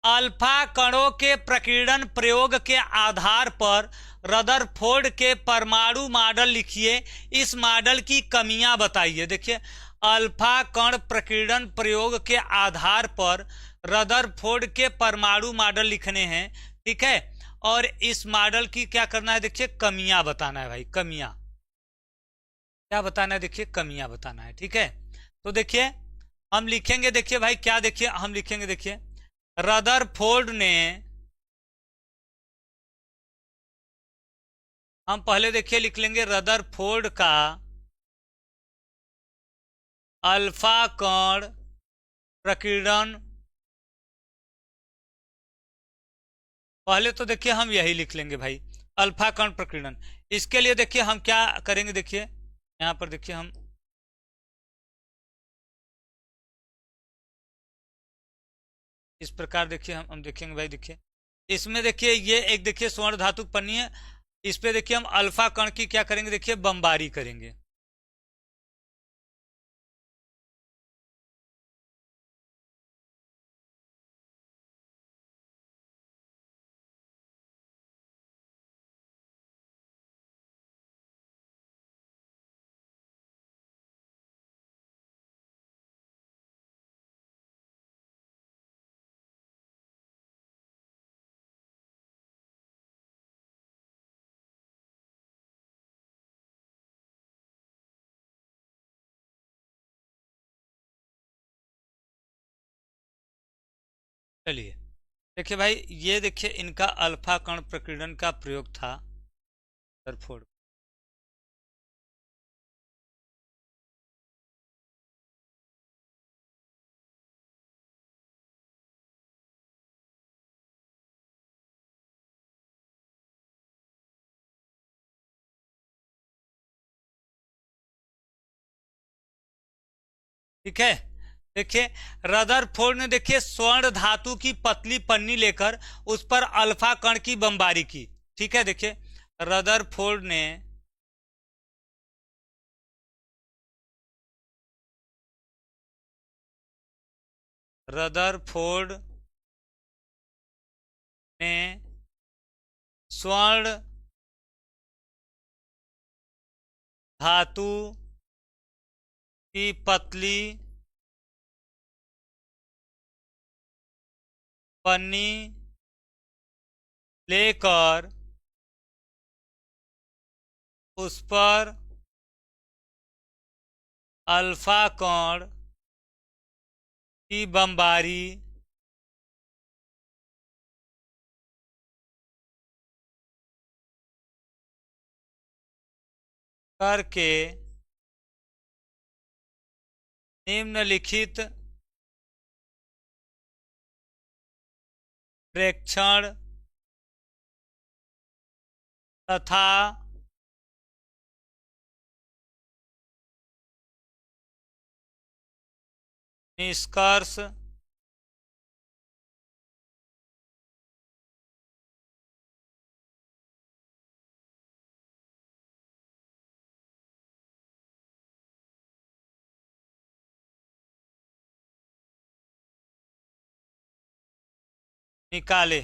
अल्फा कणों के प्रकीर्णन प्रयोग के आधार पर रदरफोर्ड के परमाणु मॉडल लिखिए, इस मॉडल की कमियां बताइए। देखिए अल्फा कण प्रकीर्णन प्रयोग के आधार पर रदरफोर्ड के परमाणु मॉडल लिखने हैं, ठीक है, और इस मॉडल की क्या करना है, देखिए कमियां बताना है भाई, कमियां क्या बताना है, देखिए कमियां बताना है। ठीक है, तो देखिए हम लिखेंगे, देखिए भाई क्या, देखिए हम लिखेंगे, देखिए रदरफोर्ड ने, हम पहले देखिए लिख लेंगे रदरफोर्ड का अल्फा कण प्रकीर्णन, पहले तो देखिए हम यही लिख लेंगे भाई, अल्फा कण प्रकीर्णन। इसके लिए देखिए हम क्या करेंगे, देखिए यहां पर देखिए हम इस प्रकार देखिए हम देखेंगे भाई, देखिए इसमें देखिए ये एक देखिए स्वर्ण धातु पन्नी है, इस पे देखिए हम अल्फा कण की क्या करेंगे, देखिए बमबारी करेंगे। चलिए देखिए भाई, ये देखिए इनका अल्फा कण प्रकीर्णन का प्रयोग था रदरफोर्ड। ठीक है, देखिए रदरफोर्ड ने देखिए स्वर्ण धातु की पतली पन्नी लेकर उस पर अल्फा कण की बमबारी की। ठीक है, देखिए रदरफोर्ड ने रदरफोर्ड ने स्वर्ण धातु की पतली पन्नी लेकर उस पर अल्फा कण की बमबारी करके निम्नलिखित प्रेक्षण तथा निष्कर्ष निकाले।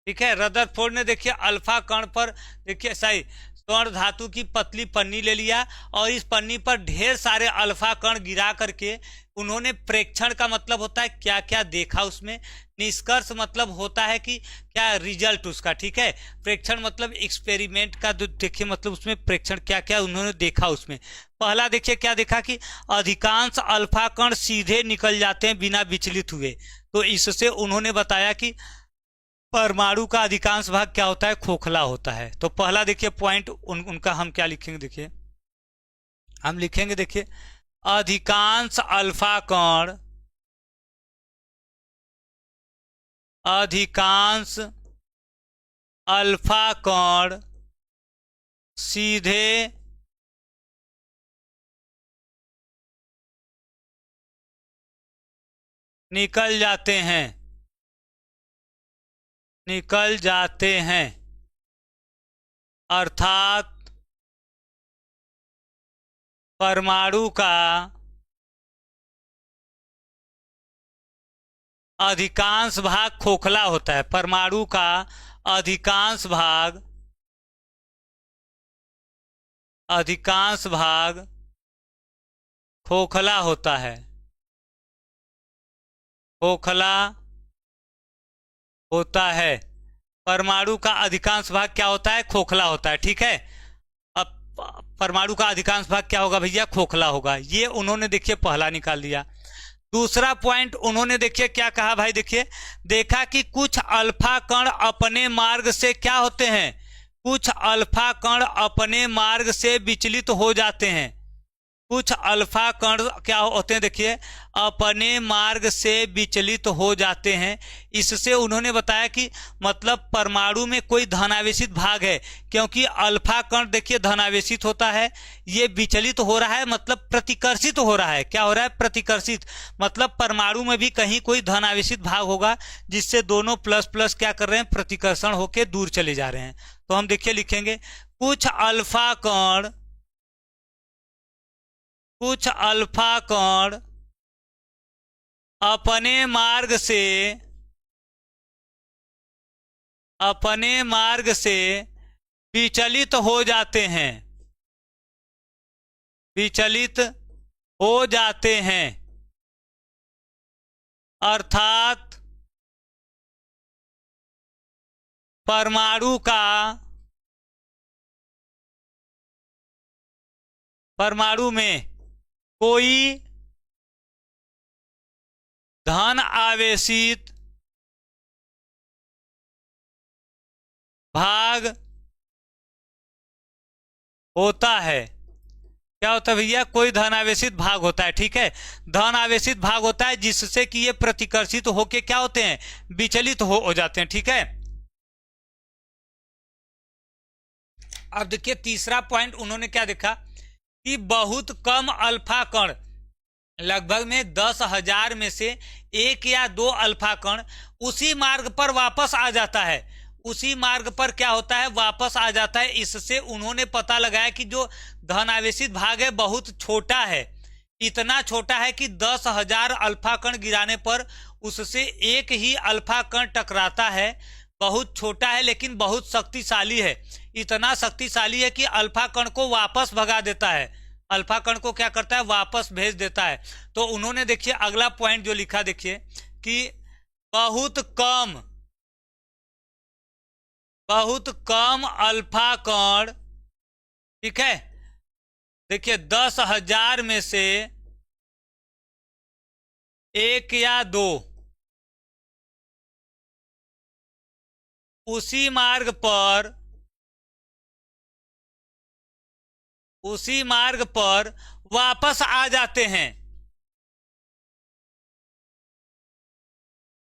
ठीक है, रदरफोर्ड ने देखिए अल्फा कण पर देखिए सही स्वर्ण धातु की पतली पन्नी ले लिया और इस पन्नी पर ढेर सारे अल्फा कण गिरा करके उन्होंने प्रेक्षण का मतलब होता है क्या क्या देखा उसमें, निष्कर्ष मतलब होता है कि क्या रिजल्ट उसका। ठीक है, प्रेक्षण मतलब एक्सपेरिमेंट का देखिए मतलब उसमें प्रेक्षण क्या क्या उन्होंने देखा उसमें। पहला देखिए क्या देखा कि अधिकांश अल्फा कण सीधे निकल जाते हैं बिना विचलित हुए। तो इससे उन्होंने बताया कि परमाणु का अधिकांश भाग क्या होता है, खोखला होता है। तो पहला देखिए पॉइंट उनका हम क्या लिखेंगे, देखिए हम लिखेंगे देखिए अधिकांश अल्फा कण अधिकांश अल्फा कण सीधे निकल जाते हैं अर्थात परमाणु का अधिकांश भाग खोखला होता है। परमाणु का अधिकांश भाग खोखला होता है, खोखला होता है। परमाणु का अधिकांश भाग क्या होता है, खोखला होता है। ठीक है, अब परमाणु का अधिकांश भाग क्या होगा भैया, खोखला होगा। ये उन्होंने देखिए पहला निकाल दिया। दूसरा पॉइंट उन्होंने देखिए क्या कहा भाई, देखिए देखा कि कुछ अल्फा कण अपने मार्ग से क्या होते हैं, कुछ अल्फा कण अपने मार्ग से विचलित हो जाते हैं। कुछ अल्फा कण क्या होते हैं, देखिए अपने मार्ग से विचलित हो जाते हैं। इससे उन्होंने बताया कि मतलब परमाणु में कोई धनावेशित भाग है, क्योंकि अल्फा कण देखिए धनावेशित होता है, ये विचलित हो रहा है मतलब प्रतिकर्षित हो रहा है। क्या हो रहा है, प्रतिकर्षित। मतलब परमाणु में भी कहीं कोई धनावेशित भाग होगा जिससे दोनों प्लस प्लस क्या कर रहे हैं, प्रतिकर्षण होकर दूर चले जा रहे हैं। तो हम देखिए लिखेंगे कुछ अल्फा कण अपने मार्ग से विचलित हो जाते हैं अर्थात परमाणु में कोई धन आवेशित भाग होता है। क्या होता है भैया, कोई धन आवेशित भाग होता है। ठीक है, धन आवेशित भाग होता है जिससे कि ये प्रतिकर्षित होके क्या होते हैं, विचलित हो जाते हैं। ठीक है, अब देखिए तीसरा पॉइंट उन्होंने क्या देखा कि बहुत कम अल्फा कण, लगभग में 10,000 में से 1 या 2 अल्फा कण उसी मार्ग पर वापस आ जाता है। उसी मार्ग पर क्या होता है, वापस आ जाता है। इससे उन्होंने पता लगाया कि जो धन आवेशित भाग है बहुत छोटा है, इतना छोटा है कि 10,000 अल्फा कण गिराने पर उससे एक ही अल्फा कण टकराता है। बहुत छोटा है लेकिन बहुत शक्तिशाली है, इतना शक्तिशाली है कि अल्फा कण को वापस भगा देता है, अल्फा कण को क्या करता है, वापस भेज देता है। तो उन्होंने देखिए अगला पॉइंट जो लिखा, देखिए कि बहुत कम अल्फा कण, ठीक है, देखिए 10,000 में से 1 या 2 उसी मार्ग पर वापस आ जाते हैं,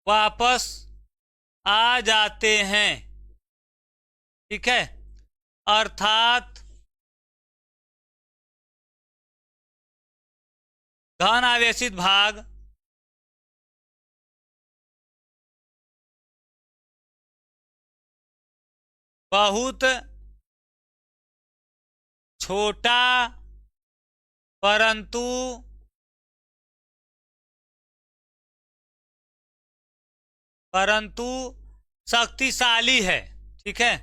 वापस आ जाते हैं, ठीक है। अर्थात धन आवेशित भाग बहुत छोटा परंतु शक्तिशाली है, ठीक है।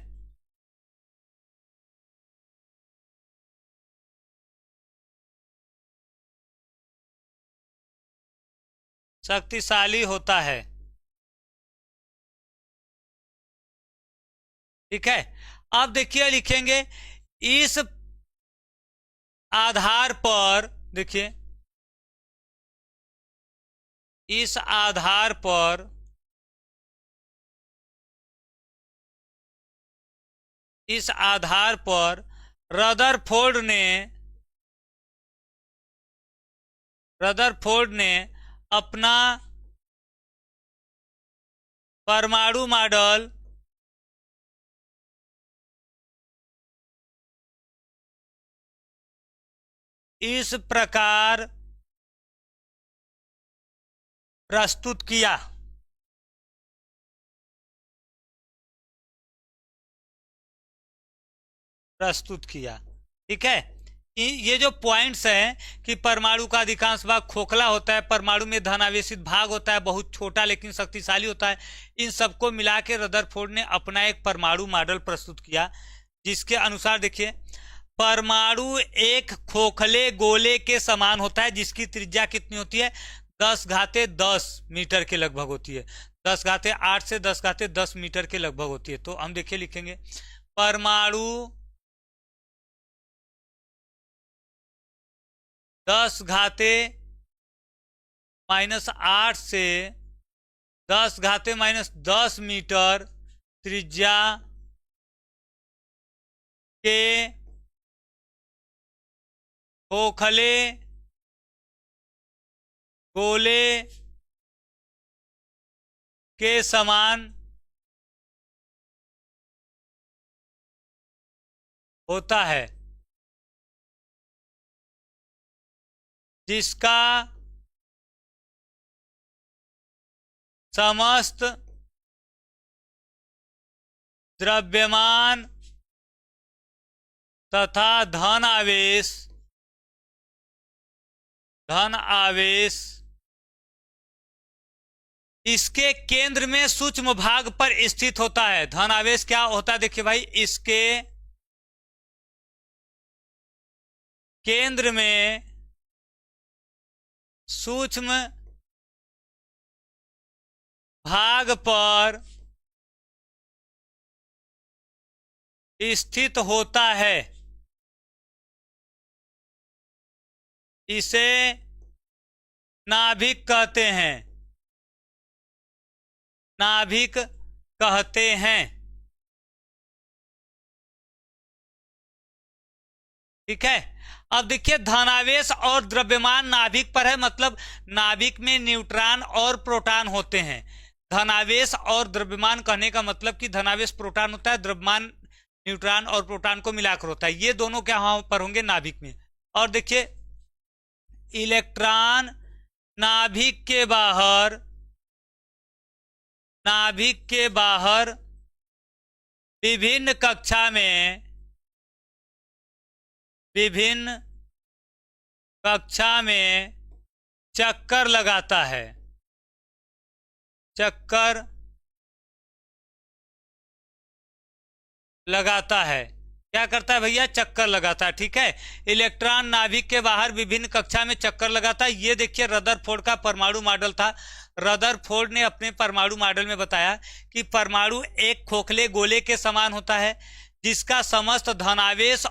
शक्तिशाली होता है, ठीक है। अब देखिए लिखेंगे इस आधार पर, देखिए इस आधार पर रदरफोर्ड ने अपना परमाणु मॉडल इस प्रकार प्रस्तुत किया, ठीक है। ये जो पॉइंट्स हैं कि परमाणु का अधिकांश भाग खोखला होता है, परमाणु में धन आवेशित भाग होता है बहुत छोटा लेकिन शक्तिशाली होता है, इन सबको मिला के रदरफोर्ड ने अपना एक परमाणु मॉडल प्रस्तुत किया, जिसके अनुसार देखिए परमाणु एक खोखले गोले के समान होता है, जिसकी त्रिज्या कितनी होती है, 10⁻10 मीटर के लगभग होती है, 10⁸ से 10⁻10 मीटर के लगभग होती है। तो हम देखिए लिखेंगे परमाणु 10⁻⁻8 से 10⁻⁻10 मीटर त्रिज्या के खोखले गोले के समान होता है, जिसका समस्त द्रव्यमान तथा धन आवेश इसके केंद्र में सूक्ष्म भाग पर स्थित होता है। धन आवेश क्या होता है, देखिए भाई, इसके केंद्र में सूक्ष्म भाग पर स्थित होता है, इसे नाभिक कहते हैं, ठीक है। अब देखिए धनावेश और द्रव्यमान नाभिक पर है, मतलब नाभिक में न्यूट्रॉन और प्रोटॉन होते हैं। धनावेश और द्रव्यमान कहने का मतलब कि धनावेश प्रोटॉन होता है, द्रव्यमान न्यूट्रॉन और प्रोटॉन को मिलाकर होता है। ये दोनों क्या वहां पर होंगे, नाभिक में। और देखिए इलेक्ट्रॉन नाभिक के बाहर विभिन्न कक्षा में चक्कर लगाता है, क्या करता है भैया, चक्कर लगाता है। ठीक है, इलेक्ट्रॉन नाभिक के बाहर विभिन्न कक्षा में चक्कर लगाता है। ये देखिए रदरफोर्ड का परमाणु मॉडल था। रदरफोर्ड ने अपने परमाणु मॉडल में बताया कि परमाणु एक खोखले गोले के समान होता है जिसका समस्त धनावेश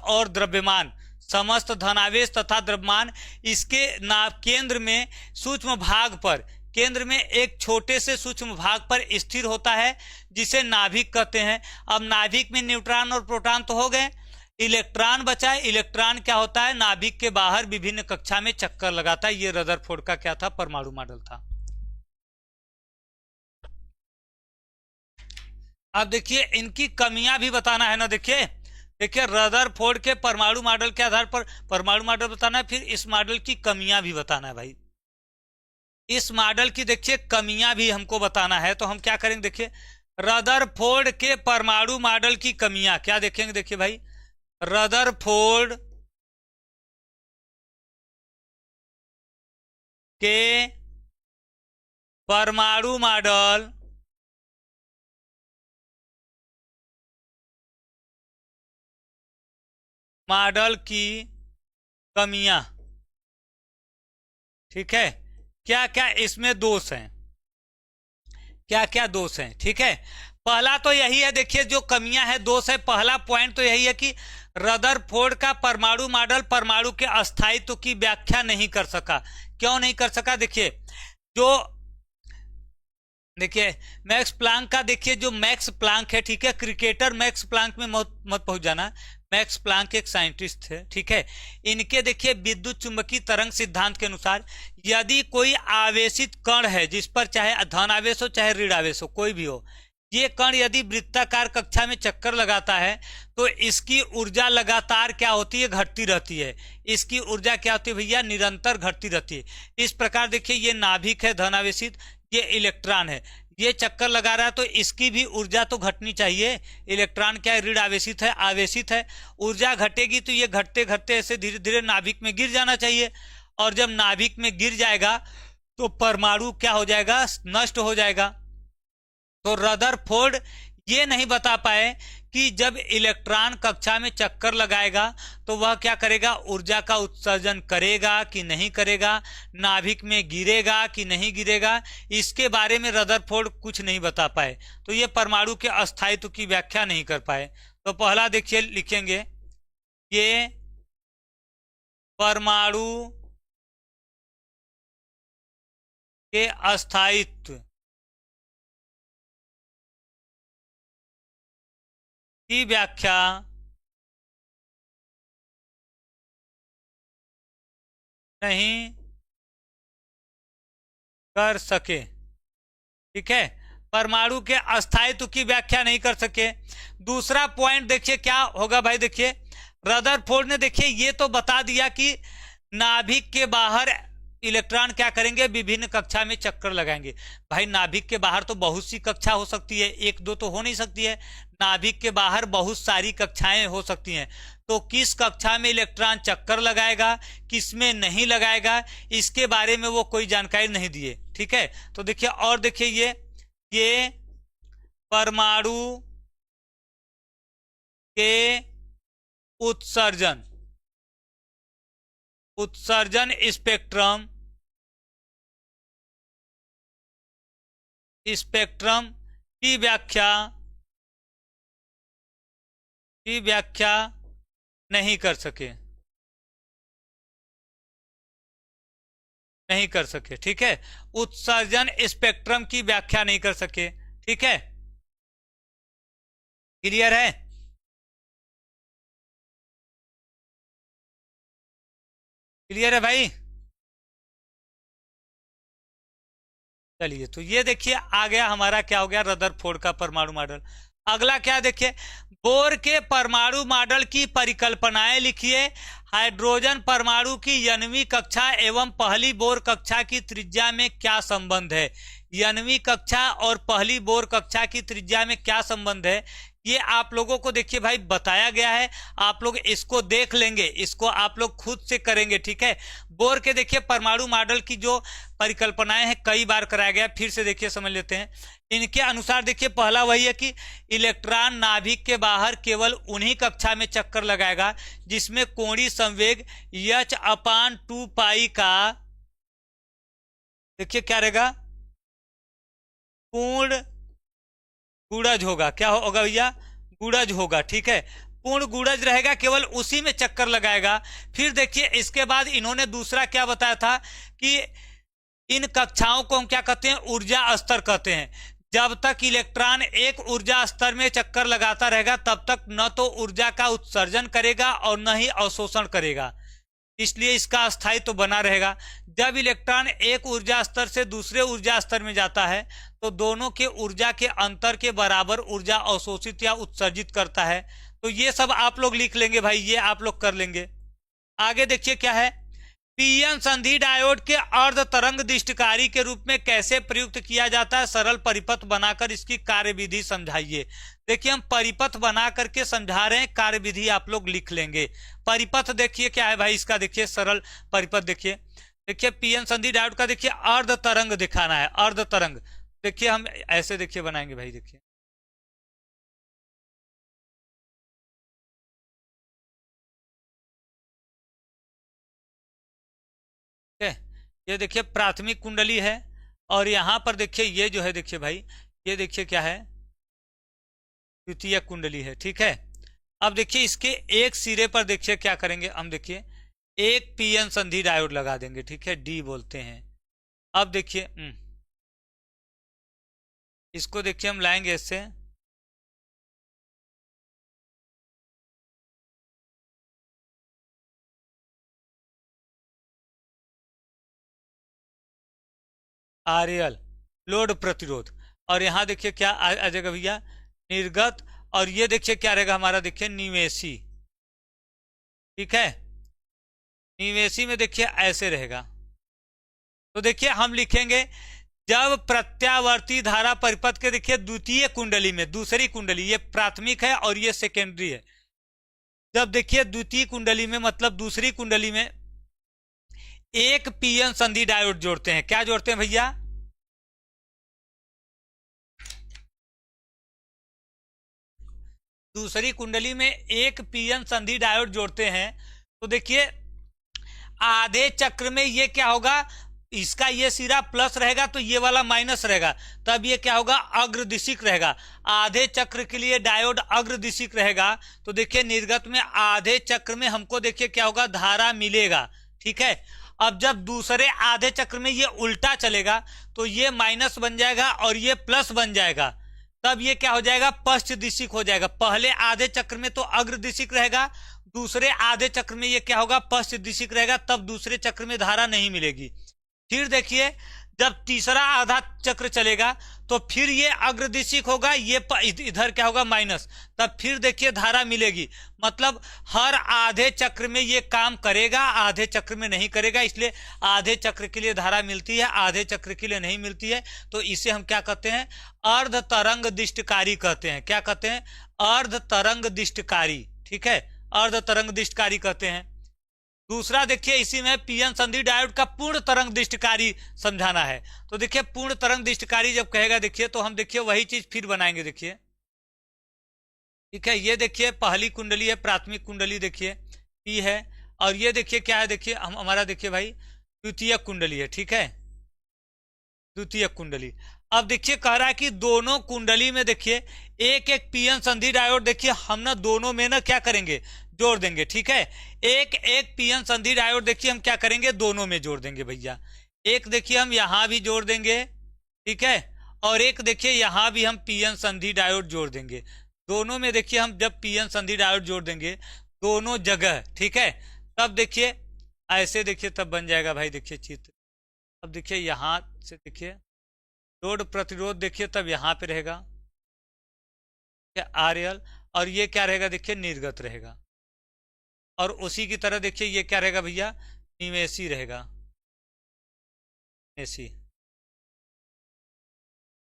तथा द्रव्यमान इसके केंद्र में केंद्र में एक छोटे से सूक्ष्म भाग पर स्थिर होता है जिसे नाभिक कहते हैं। अब नाभिक में न्यूट्रॉन और प्रोटॉन तो हो गए, इलेक्ट्रॉन बचा है। इलेक्ट्रॉन क्या होता है, नाभिक के बाहर विभिन्न कक्षा में चक्कर लगाता है। ये रदरफोर्ड का क्या था, परमाणु मॉडल था। अब देखिए इनकी कमियां भी बताना है ना। देखिए रदरफोर्ड के परमाणु मॉडल के आधार पर परमाणु मॉडल बताना है, फिर इस मॉडल की कमियां भी बताना है भाई। इस मॉडल की देखिए कमियां भी हमको बताना है, तो हम क्या करेंगे, देखिए रदरफोर्ड के परमाणु मॉडल की कमियां क्या देखेंगे। देखिए भाई रदरफोर्ड के परमाणु मॉडल की कमियां, ठीक है, क्या क्या इसमें दोष हैं, ठीक है। पहला तो यही है, देखिए जो कमियां है, दोष है, पहला पॉइंट तो यही है कि रदरफोर्ड का परमाणु मॉडल परमाणु के अस्थायित्व की व्याख्या नहीं कर सका। क्यों नहीं कर सका, देखिए मैक्स प्लांक का, देखिए जो मैक्स प्लांक है, ठीक है, क्रिकेटर मैक्स प्लांक में मत पहुंच जाना। मैक्स प्लांक एक साइंटिस्ट थे, ठीक है। इनके देखिए विद्युत चुंबकीय तरंग सिद्धांत के अनुसार यदि कोई आवेशित कण है जिस पर चाहे धन आवेश हो चाहे ऋण आवेश हो, कोई भी हो, ये कण यदि वृत्ताकार कक्षा में चक्कर लगाता है तो इसकी ऊर्जा लगातार क्या होती है, घटती रहती है। इसकी ऊर्जा क्या होती है भैया, निरंतर घटती रहती है। इस प्रकार देखिए ये नाभिक है धनावेशित, ये इलेक्ट्रॉन है, ये चक्कर लगा रहा है तो इसकी भी ऊर्जा तो घटनी चाहिए। इलेक्ट्रॉन क्या है, ऋण आवेशित है, ऊर्जा घटेगी तो ये घटते घटते ऐसे धीरे धीरे नाभिक में गिर जाना चाहिए, और जब नाभिक में गिर जाएगा तो परमाणु क्या हो जाएगा, नष्ट हो जाएगा। तो रदरफोर्ड ये नहीं बता पाए कि जब इलेक्ट्रॉन कक्षा में चक्कर लगाएगा तो वह क्या करेगा, ऊर्जा का उत्सर्जन करेगा कि नहीं करेगा, नाभिक में गिरेगा कि नहीं गिरेगा, इसके बारे में रदरफोर्ड कुछ नहीं बता पाए। तो ये परमाणु के अस्थायित्व की व्याख्या नहीं कर पाए। तो पहला देखिए लिखेंगे, ये परमाणु के अस्थायित्व की व्याख्या नहीं कर सके, ठीक है, परमाणु के अस्थायित्व की व्याख्या नहीं कर सके। दूसरा पॉइंट देखिए क्या होगा भाई, देखिए रदरफोर्ड ने देखिए ये तो बता दिया कि नाभिक के बाहर इलेक्ट्रॉन क्या करेंगे, विभिन्न कक्षा में चक्कर लगाएंगे। भाई नाभिक के बाहर तो बहुत सी कक्षा हो सकती है, एक दो तो हो नहीं सकती है, नाभिक के बाहर बहुत सारी कक्षाएं हो सकती हैं। तो किस कक्षा में इलेक्ट्रॉन चक्कर लगाएगा, किस में नहीं लगाएगा, इसके बारे में वो कोई जानकारी नहीं दिए, ठीक है। तो देखिए और देखिए ये परमाणु के उत्सर्जन स्पेक्ट्रम की व्याख्या नहीं कर सके, ठीक है। उत्सर्जन स्पेक्ट्रम की व्याख्या नहीं कर सके, ठीक है। क्लियर है, क्लियर है भाई। चलिए तो ये देखिए आ गया हमारा, क्या हो गया, रदरफोर्ड का परमाणु मॉडल। अगला क्या देखिए, बोर के परमाणु मॉडल की परिकल्पनाएं लिखिए। हाइड्रोजन परमाणु की नवीं कक्षा एवं पहली बोर कक्षा की त्रिज्या में क्या संबंध है। नवीं कक्षा और पहली बोर कक्षा की त्रिज्या में क्या संबंध है, ये आप लोगों को देखिए भाई बताया गया है। आप लोग इसको देख लेंगे, इसको आप लोग खुद से करेंगे, ठीक है। बोर के देखिए परमाणु मॉडल की जो परिकल्पनाएं हैं कई बार कराया गया, फिर से देखिए समझ लेते हैं। इनके अनुसार देखिए पहला वही है कि इलेक्ट्रॉन नाभिक के बाहर केवल उन्हीं कक्षा में चक्कर लगाएगा जिसमें कोणीय संवेग h/2 पाई का देखिए क्या रहेगा, पूर्ण गुणज होगा। क्या होगा भैया, गुणज होगा, ठीक है। पूर्ण गुणज रहेगा, केवल उसी में चक्कर लगाएगा। फिर देखिए इसके बाद इन्होंने दूसरा क्या बताया था कि इन कक्षाओं को हम क्या कहते हैं, ऊर्जा स्तर कहते हैं। जब तक इलेक्ट्रॉन एक ऊर्जा स्तर में चक्कर लगाता रहेगा तब तक न तो ऊर्जा का उत्सर्जन करेगा और न ही अवशोषण करेगा, इसलिए इसका स्थायित्व तो बना रहेगा। जब इलेक्ट्रॉन एक ऊर्जा स्तर से दूसरे ऊर्जा स्तर में जाता है तो दोनों के ऊर्जा के अंतर के बराबर ऊर्जा अवशोषित या उत्सर्जित करता है। तो ये सब आप लोग लिख लेंगे भाई, ये आप लोग कर लेंगे। आगे देखिए क्या है, पीएन संधि डायोड के अर्ध तरंग दिष्टकारी के रूप में कैसे प्रयुक्त किया जाता है, सरल परिपथ बनाकर इसकी कार्यविधि समझाइए। देखिए हम परिपथ बना करके समझा रहे हैं, कार्यविधि आप लोग लिख लेंगे। परिपथ देखिए क्या है भाई इसका, देखिए सरल परिपथ देखिए। देखिए पीएन संधि डायोड का देखिए अर्ध तरंग दिखाना है, अर्ध तरंग। देखिए हम ऐसे देखिए बनाएंगे भाई, देखिए ठीक है। ये देखिए प्राथमिक कुंडली है और यहां पर देखिए ये जो है देखिए भाई, ये देखिए क्या है, द्वितीय कुंडली है, ठीक है। अब देखिए इसके एक सिरे पर देखिए क्या करेंगे हम, देखिए एक पीएन संधि डायोड लगा देंगे, ठीक है, डी बोलते हैं। अब देखिए इसको देखिए हम लाएंगे इससे, आरएल लोड प्रतिरोध, और यहां देखिए क्या आ जाएगा भैया, निर्गत। और ये देखिए क्या रहेगा हमारा, देखिए निवेशी, ठीक है। निवेशी में देखिए ऐसे रहेगा। तो देखिए हम लिखेंगे जब प्रत्यावर्ती धारा परिपथ के देखिए द्वितीय कुंडली में, दूसरी कुंडली, ये प्राथमिक है और ये सेकेंडरी है। जब देखिए द्वितीय कुंडली में मतलब दूसरी कुंडली में एक पीएन संधि डायोड जोड़ते हैं, क्या जोड़ते हैं भैया, दूसरी कुंडली में एक पीएन संधि डायोड जोड़ते हैं। तो देखिए आधे चक्र में ये क्या होगा, इसका ये सिरा प्लस रहेगा तो ये वाला माइनस रहेगा, तब ये क्या होगा, अग्रदिशिक रहेगा। आधे चक्र के लिए डायोड अग्रदिशिक रहेगा। तो देखिए निर्गत में आधे चक्र में हमको देखिए क्या होगा, धारा मिलेगा, ठीक है। अब जब दूसरे आधे चक्र में ये उल्टा चलेगा तो ये माइनस बन जाएगा और ये प्लस बन जाएगा, तब ये क्या हो जाएगा, पश्च दिशिक हो जाएगा। पहले आधे चक्र में तो अग्रदिशिक रहेगा, दूसरे आधे चक्र में ये क्या होगा, पश्च दिशिक रहेगा, तब दूसरे चक्र में धारा नहीं मिलेगी। फिर देखिए जब तीसरा आधा चक्र चलेगा तो फिर ये अग्रदिशिक होगा, ये इधर क्या होगा, माइनस, तब फिर देखिए धारा मिलेगी। मतलब हर आधे चक्र में ये काम करेगा, आधे चक्र में नहीं करेगा, इसलिए आधे चक्र के लिए धारा मिलती है, आधे चक्र के लिए नहीं मिलती है। तो इसे हम क्या कहते हैं, अर्ध तरंग दिष्टकारी कहते हैं। क्या कहते हैं, अर्ध तरंग दिष्टकारी, ठीक है, अर्ध तरंग दिष्टकारी कहते हैं। दूसरा देखिए इसी में पीएन संधि डायोड का पूर्ण तरंग दिष्टकारी समझाना है। तो देखिए पूर्ण तरंग दिष्टकारी जब कहेगा देखिए तो हम देखिए वही चीज फिर बनाएंगे, देखिए ठीक है। ये देखिए पहली कुंडली है, प्राथमिक कुंडली देखिए पी है, और ये देखिए क्या है, देखिए हम हमारा देखिए भाई द्वितीय कुंडली है, ठीक है, द्वितीय कुंडली। अब देखिए कह रहा है कि दोनों कुंडली में देखिए एक एक पीएन संधि डायोड देखिए हम ना दोनों में ना क्या करेंगे, जोड़ देंगे, ठीक है। एक एक पीएन संधि डायोड देखिए हम क्या करेंगे, दोनों में जोड़ देंगे भैया। एक देखिए हम यहां भी जोड़ देंगे, ठीक है, और एक देखिए यहां भी हम पीएन संधि डायोड जोड़ देंगे। दोनों में देखिए हम जब पीएन संधि डायोड जोड़ देंगे दोनों जगह, ठीक है, तब देखिए ऐसे देखिए तब बन जाएगा भाई, देखिए चित्र। अब देखिए यहां से देखिए लोड प्रतिरोध देखिए तब यहां पे रहेगा, RL, और ये क्या रहेगा देखिए निर्गत रहेगा, और उसी की तरह देखिए ये क्या रहेगा भैया निवेशी रहेगा, निवेशी।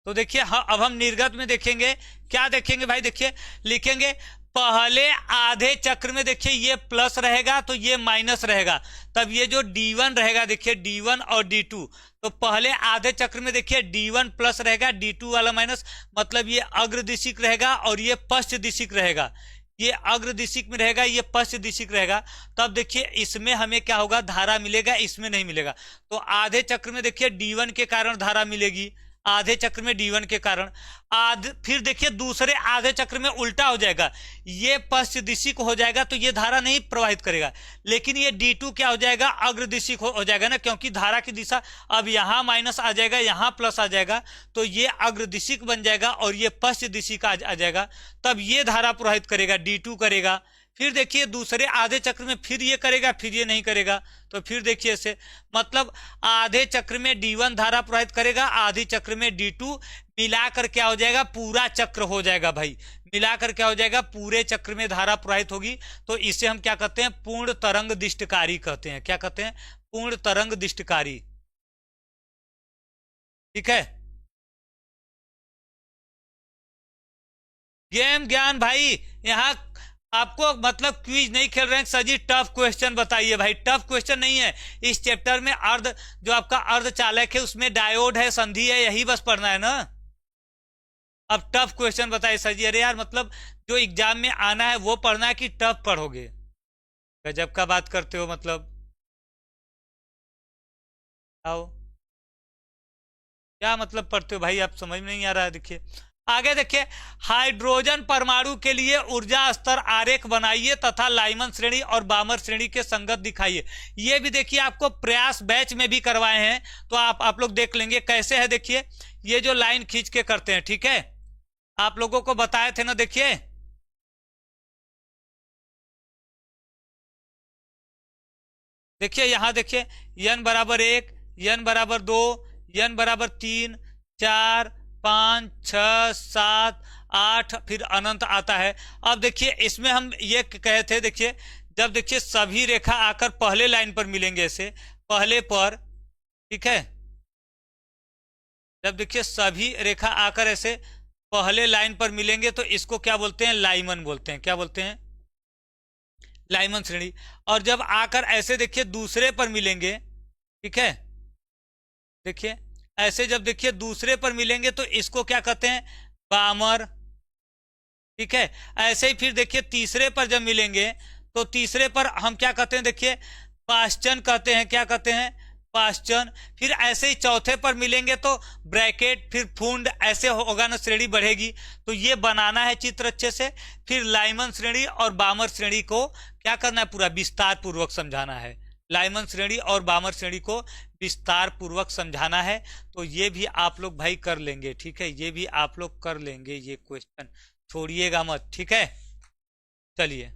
तो देखिए हाँ, अब हम निर्गत में देखेंगे, क्या देखेंगे भाई देखिए, लिखेंगे पहले आधे चक्र में देखिए ये प्लस रहेगा तो ये माइनस रहेगा, तब ये जो D1 रहेगा देखिए D1 और D2, तो पहले आधे चक्र में देखिए D1 प्लस रहेगा, D2 वाला माइनस, मतलब ये अग्रदिशिक रहेगा और ये पश्च दिशिक रहेगा, ये अग्र दिशिक में रहेगा, ये पश्च दिशिक रहेगा। तब देखिए इसमें हमें क्या होगा, धारा मिलेगा, इसमें नहीं मिलेगा। तो आधे चक्र में देखिए D1 के कारण धारा मिलेगी, आधे चक्र में D1 के कारण। फिर देखिए दूसरे आधे चक्र में उल्टा हो जाएगा, ये पश्च दिशिक हो जाएगा तो ये धारा नहीं प्रवाहित करेगा, लेकिन ये D2 क्या हो जाएगा, अग्र दिशिक हो जाएगा ना, क्योंकि धारा की दिशा अब यहां माइनस आ जाएगा, यहां प्लस आ जाएगा, तो ये अग्र दिशिक बन जाएगा और ये पश्च दिशिक आ जाएगा, तब ये धारा प्रवाहित करेगा, D2 करेगा। फिर देखिए दूसरे आधे चक्र में फिर ये करेगा, फिर ये नहीं करेगा, तो फिर देखिए ऐसे, मतलब आधे चक्र में D1 धारा प्रवाहित करेगा, आधे चक्र में D2, मिलाकर क्या हो जाएगा, पूरा चक्र हो जाएगा भाई, मिलाकर क्या हो जाएगा, पूरे चक्र में धारा प्रवाहित होगी। तो इसे हम क्या कहते हैं, पूर्ण तरंग दिष्टकारी कहते हैं। क्या कहते हैं, पूर्ण तरंग दिष्टकारी। ठीक है, गेम ज्ञान भाई, यहाँ आपको मतलब क्विज नहीं खेल रहे हैं सर जी, टफ क्वेश्चन बताइए भाई, टफ क्वेश्चन नहीं है। इस चैप्टर में अर्ध, जो आपका अर्ध चालक है उसमें डायोड है, संधि है, यही बस पढ़ना है ना। अब टफ क्वेश्चन बताइए सर जी, अरे यार मतलब जो एग्जाम में आना है वो पढ़ना है कि टफ पढ़ोगे, गजब का बात करते हो मतलब। आओ, क्या मतलब पढ़ते हो भाई आप, समझ में नहीं आ रहा है। देखिए आगे देखिए, हाइड्रोजन परमाणु के लिए ऊर्जा स्तर आरेख बनाइए तथा लाइमन श्रेणी और बामर श्रेणी के संगत दिखाइए। ये भी देखिए आपको प्रयास बैच में भी करवाए हैं, तो आप लोग देख लेंगे कैसे है। देखिए ये जो लाइन खींच के करते हैं, ठीक है, आप लोगों को बताए थे ना। देखिए देखिए यहां देखिए n बराबर 1, n बराबर 2, n बराबर 3, 4, 5, 6, 7, 8, फिर अनंत आता है। अब देखिए इसमें हम ये कहे थे, देखिए जब देखिए सभी रेखा आकर पहले लाइन पर मिलेंगे, ऐसे पहले पर, ठीक है, जब देखिए सभी रेखा आकर ऐसे पहले लाइन पर मिलेंगे तो इसको क्या बोलते हैं, लाइमन बोलते हैं। क्या बोलते हैं, लाइमन श्रेणी। और जब आकर ऐसे देखिए दूसरे पर मिलेंगे, ठीक है, देखिए ऐसे जब देखिए दूसरे पर मिलेंगे तो इसको क्या कहते हैं, बामर। ठीक है, ऐसे ही फिर देखिए तीसरे पर जब मिलेंगे तो तीसरे पर हम क्या कहते हैं, देखिए पाश्चन कहते हैं। क्या कहते हैं, पाश्चन। फिर ऐसे ही चौथे पर मिलेंगे तो ब्रैकेट, फिर फुंड, ऐसे होगा ना, श्रेणी बढ़ेगी। तो ये बनाना है चित्र अच्छे से, फिर लाइमन श्रेणी और बामर श्रेणी को क्या करना है, पूरा विस्तार पूर्वक समझाना है। लाइमन श्रेणी और बामर श्रेणी को विस्तार पूर्वक समझाना है। तो ये भी आप लोग भाई कर लेंगे, ठीक है, ये भी आप लोग कर लेंगे, ये क्वेश्चन छोड़िएगा मत, ठीक है। चलिए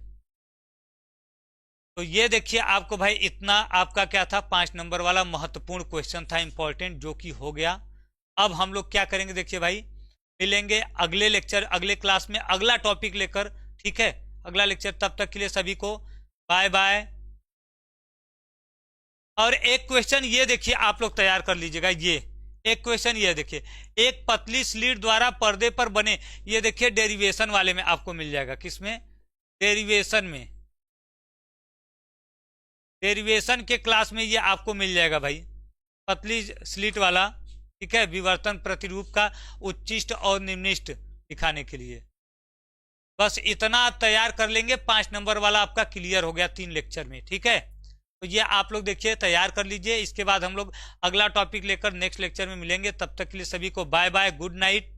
तो ये देखिए आपको भाई इतना आपका क्या था, 5 नंबर वाला महत्वपूर्ण क्वेश्चन था, इंपॉर्टेंट, जो कि हो गया। अब हम लोग क्या करेंगे, देखिए भाई मिलेंगे अगले लेक्चर, अगले क्लास में अगला टॉपिक लेकर, ठीक है, अगला लेक्चर। तब तक के लिए सभी को बाय बाय। और एक क्वेश्चन ये देखिए आप लोग तैयार कर लीजिएगा, ये एक क्वेश्चन ये देखिए, एक पतली स्लीट द्वारा पर्दे पर बने, ये देखिए डेरिवेशन वाले में आपको मिल जाएगा, किसमें, डेरिवेशन में, डेरिवेशन के क्लास में ये आपको मिल जाएगा भाई, पतली स्लीट वाला, ठीक है, विवर्तन प्रतिरूप का उच्चिष्ट और निम्निष्ट दिखाने के लिए। बस इतना तैयार कर लेंगे, 5 नंबर वाला आपका क्लियर हो गया 3 लेक्चर में, ठीक है। तो ये आप लोग देखिए तैयार कर लीजिए। इसके बाद हम लोग अगला टॉपिक लेकर नेक्स्ट लेक्चर में मिलेंगे। तब तक के लिए सभी को बाय बाय, गुड नाइट।